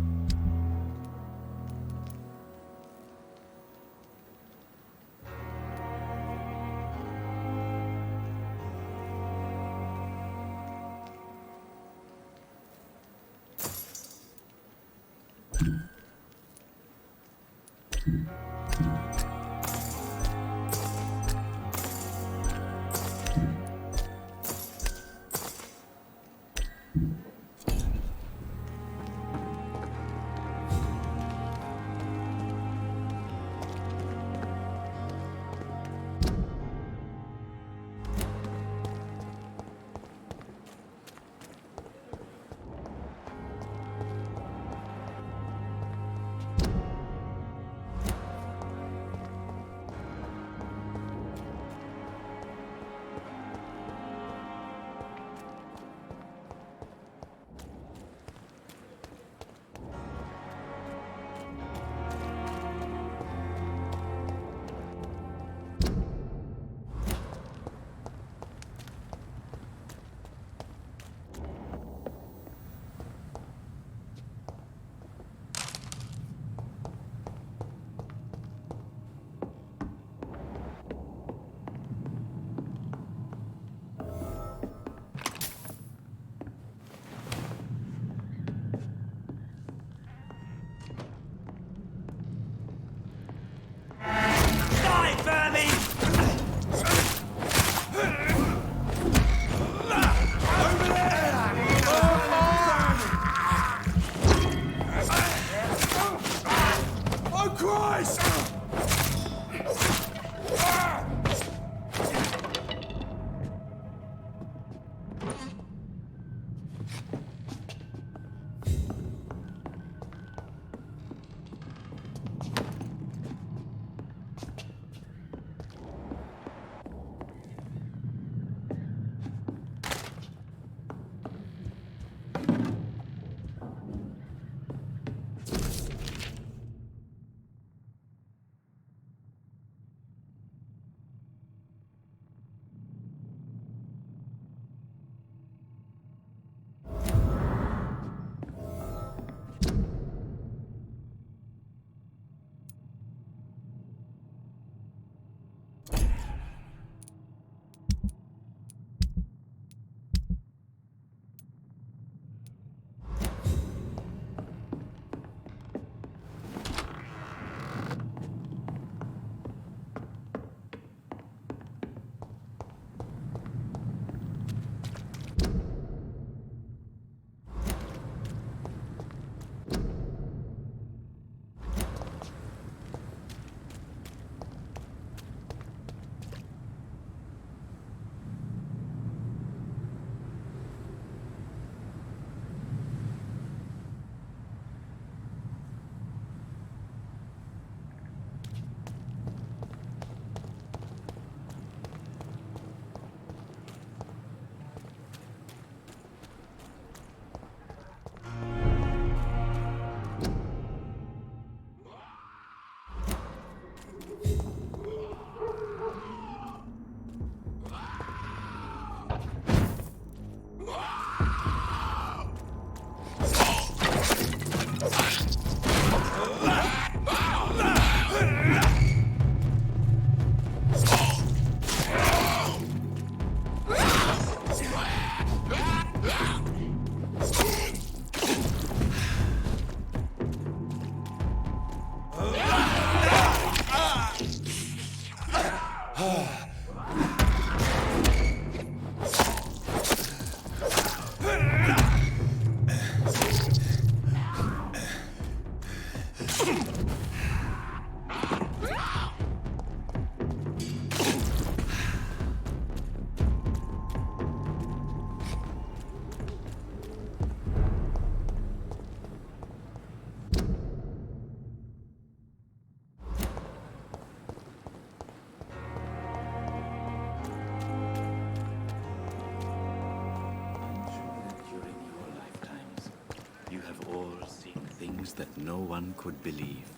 lies that no one could believe.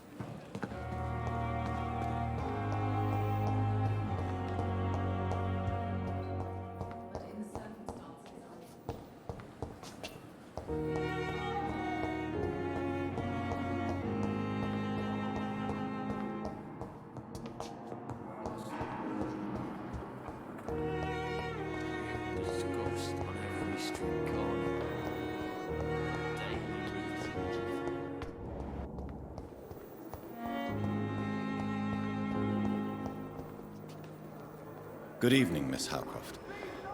There's a ghost on every street corner. Good evening, Miss Howcroft.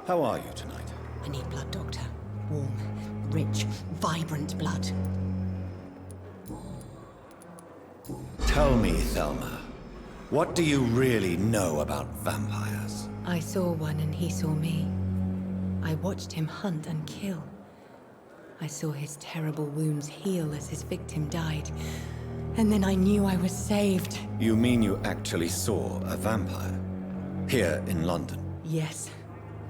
How are you tonight? I need blood, Doctor. Warm, rich, vibrant blood. Tell me, Thelma, what do you really know about vampires? I saw one and he saw me. I watched him hunt and kill. I saw his terrible wounds heal as his victim died. And then I knew I was saved. You mean you actually saw a vampire? Here in London? Yes.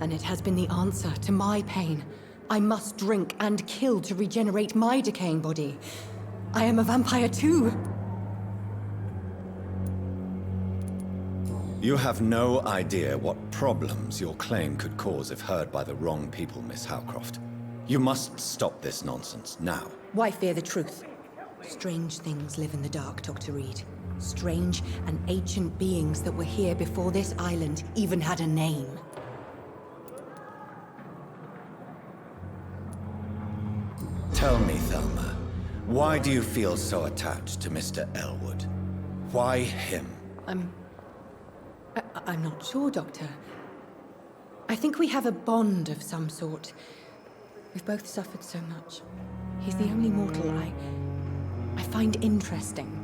And it has been the answer to my pain. I must drink and kill to regenerate my decaying body. I am a vampire too. You have no idea what problems your claim could cause if heard by the wrong people, Miss Howcroft. You must stop this nonsense, now. Why fear the truth? Strange things live in the dark, Dr. Reed. Strange and ancient beings that were here before this island even had a name. Tell me, Thelma, why do you feel so attached to Mr. Elwood? Why him? I'm not sure, Doctor. I think we have a bond of some sort. We've both suffered so much. He's the only mortal I find interesting.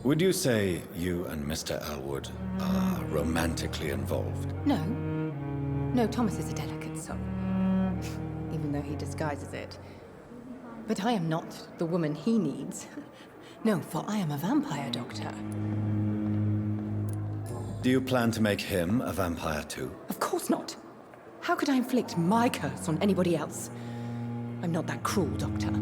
Would you say you and Mr. Elwood are romantically involved? No. No, Thomas is a delicate soul. Even though he disguises it. But I am not the woman he needs. No, for I am a vampire, Doctor. Do you plan to make him a vampire too? Of course not. How could I inflict my curse on anybody else? I'm not that cruel, Doctor.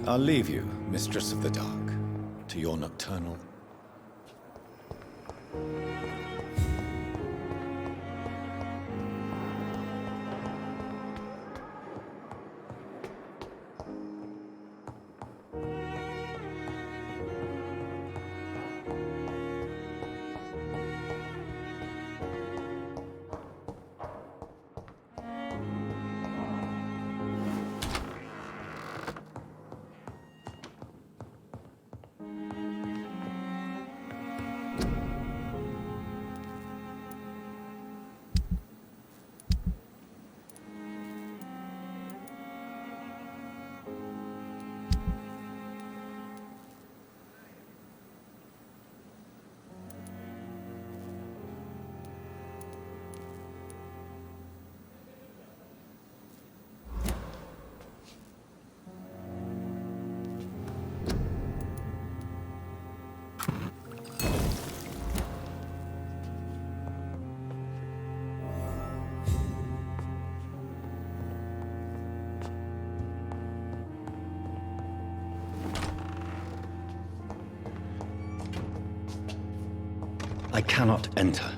I'll leave you, Mistress of the Dark, to your nocturnal... I cannot enter.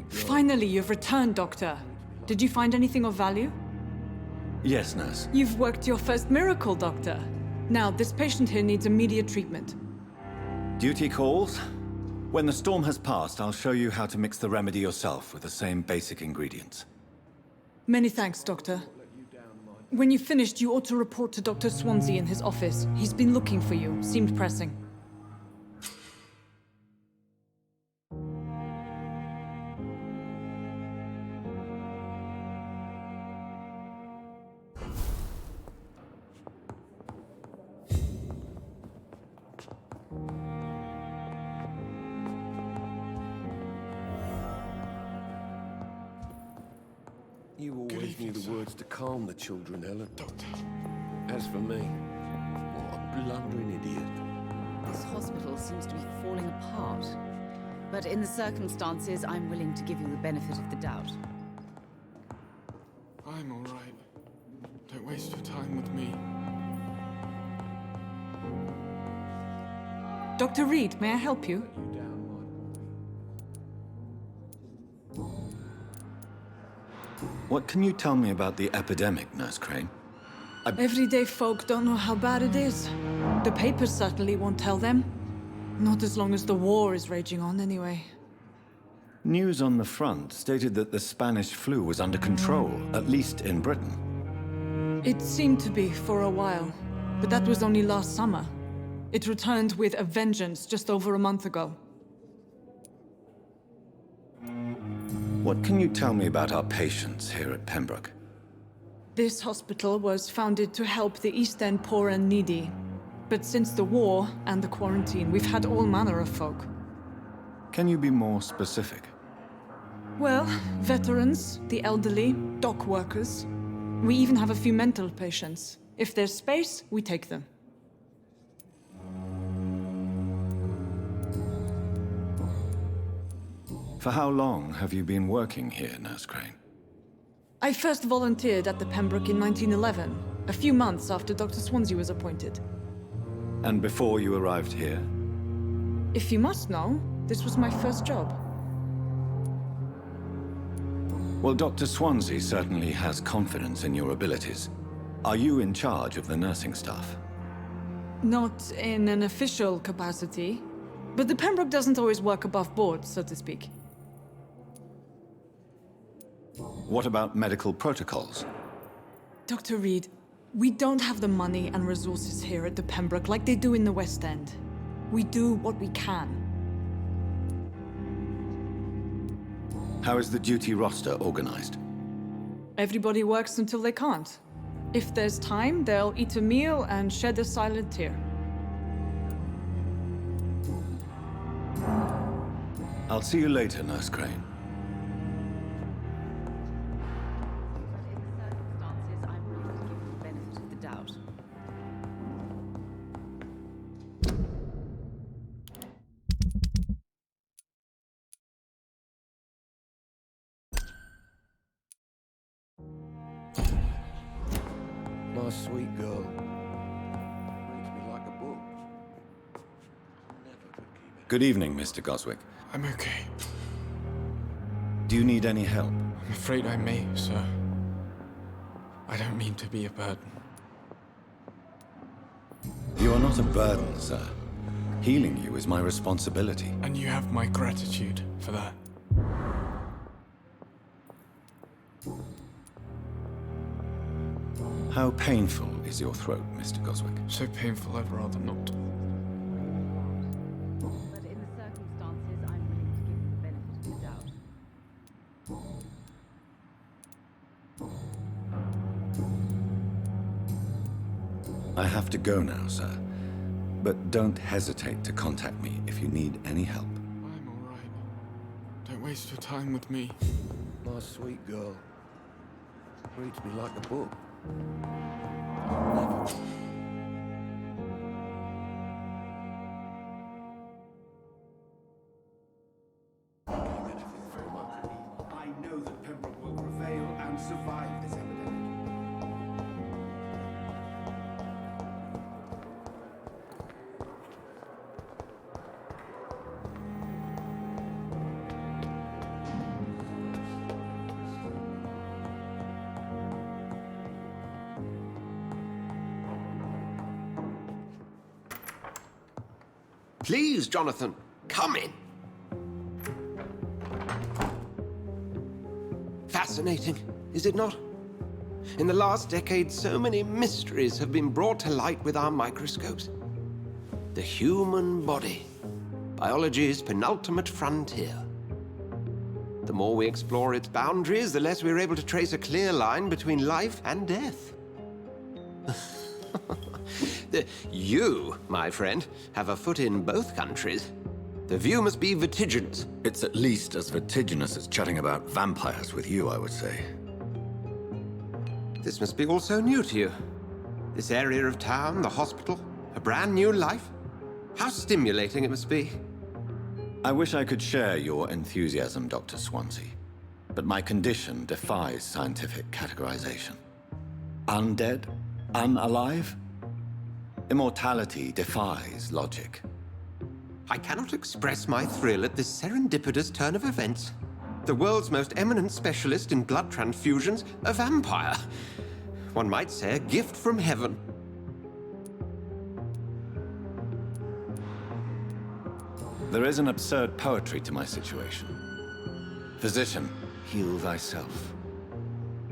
Finally, you've returned, Doctor. Did you find anything of value? Yes, nurse. You've worked your first miracle, Doctor. Now, this patient here needs immediate treatment. Duty calls. When the storm has passed, I'll show you how to mix the remedy yourself with the same basic ingredients. Many thanks, Doctor. When you've finished, you ought to report to Dr. Swansea in his office. He's been looking for you. Seemed pressing. You always knew the words to calm the children, Helen. Doctor. As for me, what a blundering idiot. This hospital seems to be falling apart. But in the circumstances, I'm willing to give you the benefit of the doubt. I'm all right. Don't waste your time with me. Dr. Reed, may I help you? What can you tell me about the epidemic, Nurse Crane? Everyday folk don't know how bad it is. The papers certainly won't tell them. Not as long as the war is raging on, anyway. News on the front stated that the Spanish flu was under control, at least in Britain. It seemed to be for a while, but that was only last summer. It returned with a vengeance just over a month ago. What can you tell me about our patients here at Pembroke? This hospital was founded to help the East End poor and needy. But since the war and the quarantine, we've had all manner of folk. Can you be more specific? Well, veterans, the elderly, dock workers. We even have a few mental patients. If there's space, we take them. For how long have you been working here, Nurse Crane? I first volunteered at the Pembroke in 1911, a few months after Dr. Swansea was appointed. And before you arrived here? If you must know, this was my first job. Well, Dr. Swansea certainly has confidence in your abilities. Are you in charge of the nursing staff? Not in an official capacity, but the Pembroke doesn't always work above board, so to speak. What about medical protocols? Dr. Reed, we don't have the money and resources here at the Pembroke like they do in the West End. We do what we can. How is the duty roster organized? Everybody works until they can't. If there's time, they'll eat a meal and shed a silent tear. I'll see you later, Nurse Crane. My sweet girl. Reads me like a book. Never could keep it. Good evening, Mr. Goswick. I'm okay. Do you need any help? I'm afraid I may, sir. I don't mean to be a burden. You are not a burden, sir. Healing you is my responsibility. And you have my gratitude for that. How painful is your throat, Mr. Goswick? So painful, I'd rather not. But in the circumstances, I'm willing to give you the benefit of the doubt. I have to go now, sir. But don't hesitate to contact me if you need any help. I'm all right. Don't waste your time with me. My sweet girl. Reads me like a book. I know that Pembroke will prevail and survive this epidemic. Please, Jonathan, come in. Fascinating, is it not? In the last decade, so many mysteries have been brought to light with our microscopes. The human body, biology's penultimate frontier. The more we explore its boundaries, the less we're able to trace a clear line between life and death. You, my friend, have a foot in both countries. The view must be vertiginous. It's at least as vertiginous as chatting about vampires with you, I would say. This must be all so new to you. This area of town, the hospital, a brand new life. How stimulating it must be. I wish I could share your enthusiasm, Dr. Swansea, but my condition defies scientific categorization. Undead? Unalive? Immortality defies logic. I cannot express my thrill at this serendipitous turn of events. The world's most eminent specialist in blood transfusions, a vampire. One might say a gift from heaven. There is an absurd poetry to my situation. Physician, heal thyself.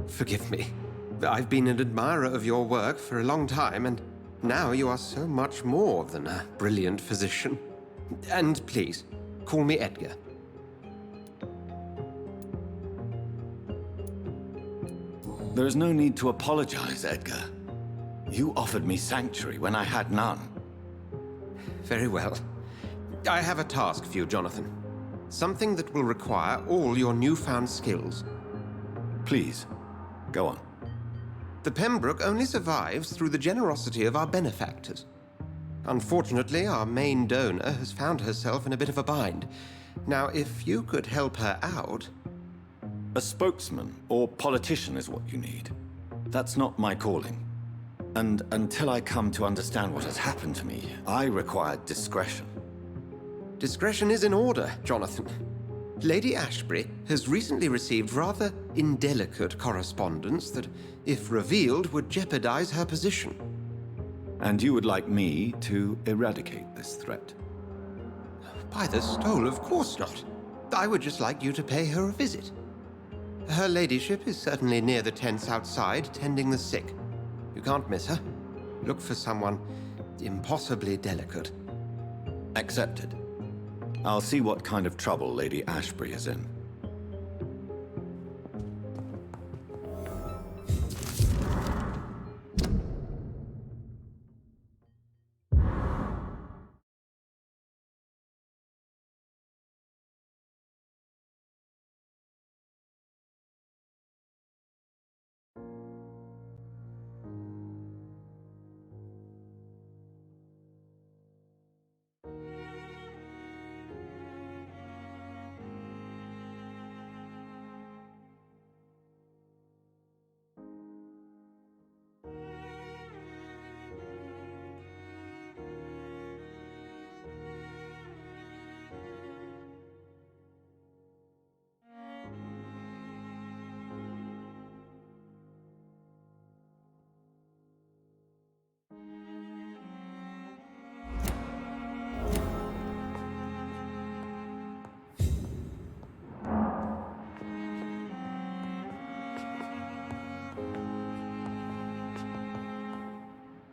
Forgive me. I've been an admirer of your work for a long time, and now you are so much more than a brilliant physician. And please, call me Edgar. There is no need to apologize, Edgar. You offered me sanctuary when I had none. Very well. I have a task for you, Jonathan. Something that will require all your newfound skills. Please, go on. The Pembroke only survives through the generosity of our benefactors. Unfortunately, our main donor has found herself in a bit of a bind. Now, if you could help her out... A spokesman or politician is what you need. That's not my calling. And until I come to understand what has happened to me, I require discretion. Discretion is in order, Jonathan. Lady Ashbury has recently received rather indelicate correspondence that, if revealed, would jeopardize her position. And you would like me to eradicate this threat? By the stole, of course not. I would just like you to pay her a visit. Her ladyship is certainly near the tents outside, tending the sick. You can't miss her. Look for someone impossibly delicate. Accepted. I'll see what kind of trouble Lady Ashbury is in.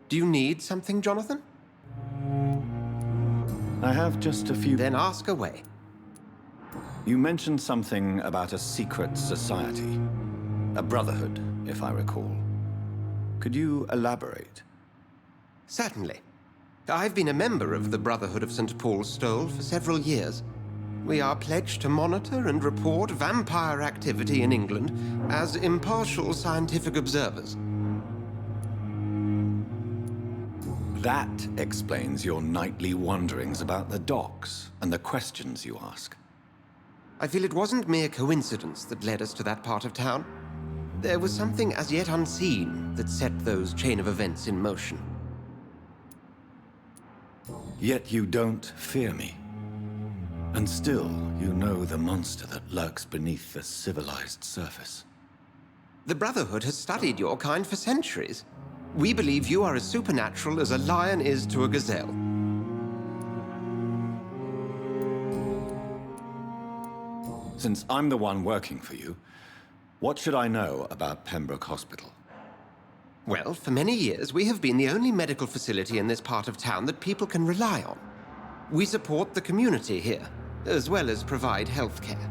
Do you need something, Jonathan? I have just a few... Then ask away. You mentioned something about a secret society. A brotherhood, if I recall. Could you elaborate? Certainly. I've been a member of the Brotherhood of St. Paul's Stole for several years. We are pledged to monitor and report vampire activity in England as impartial scientific observers. That explains your nightly wanderings about the docks and the questions you ask. I feel it wasn't mere coincidence that led us to that part of town. There was something as yet unseen that set those chain of events in motion. Yet you don't fear me. And still, you know the monster that lurks beneath the civilized surface. The Brotherhood has studied your kind for centuries. We believe you are as supernatural as a lion is to a gazelle. Since I'm the one working for you, what should I know about Pembroke Hospital? Well, for many years, we have been the only medical facility in this part of town that people can rely on. We support the community here, as well as provide health care.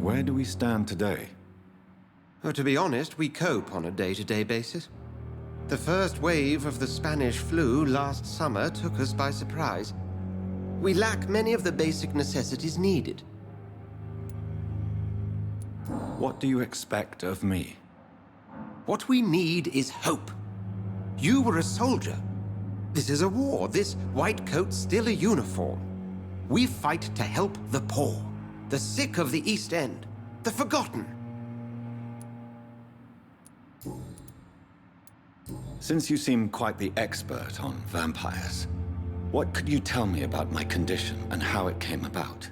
Where do we stand today? Well, to be honest, we cope on a day-to-day basis. The first wave of the Spanish flu last summer took us by surprise. We lack many of the basic necessities needed. What do you expect of me? What we need is hope. You were a soldier. This is a war. This white coat's still a uniform. We fight to help the poor, the sick of the East End, the forgotten. Since you seem quite the expert on vampires, what could you tell me about my condition and how it came about?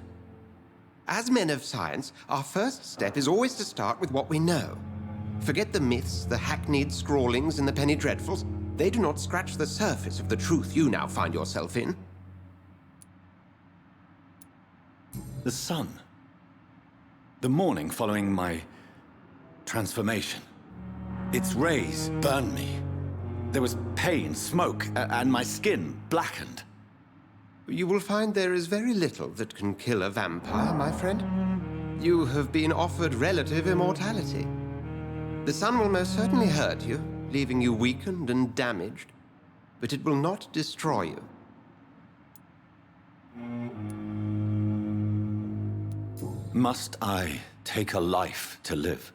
As men of science, our first step is always to start with what we know. Forget the myths, the hackneyed scrawlings, and the penny dreadfuls. They do not scratch the surface of the truth you now find yourself in. The sun. The morning following my transformation. Its rays burned me. There was pain, smoke, and my skin blackened. You will find there is very little that can kill a vampire, my friend. You have been offered relative immortality. The sun will most certainly hurt you, leaving you weakened and damaged, but it will not destroy you. Must I take a life to live?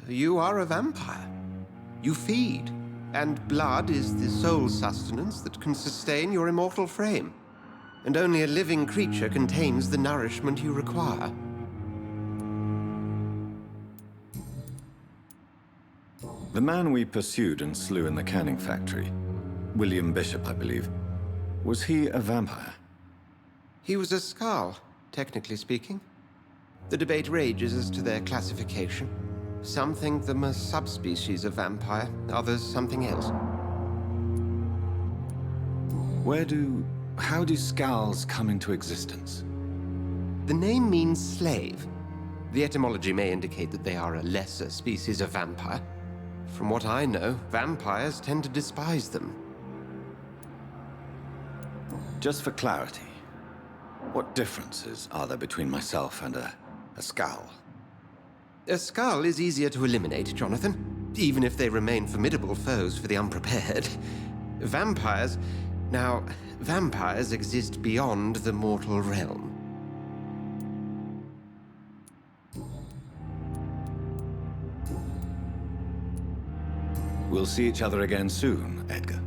You are a vampire. You feed, and blood is the sole sustenance that can sustain your immortal frame. And only a living creature contains the nourishment you require. The man we pursued and slew in the canning factory, William Bishop, I believe, was he a vampire? He was a Skald, technically speaking. The debate rages as to their classification. Some think them a subspecies of vampire, others something else. How do Skalds come into existence? The name means slave. The etymology may indicate that they are a lesser species of vampire. From what I know, vampires tend to despise them. Just for clarity, what differences are there between myself and a Skald? A Skald is easier to eliminate, Jonathan, even if they remain formidable foes for the unprepared. Vampires... Now, vampires exist beyond the mortal realm. We'll see each other again soon, Edgar.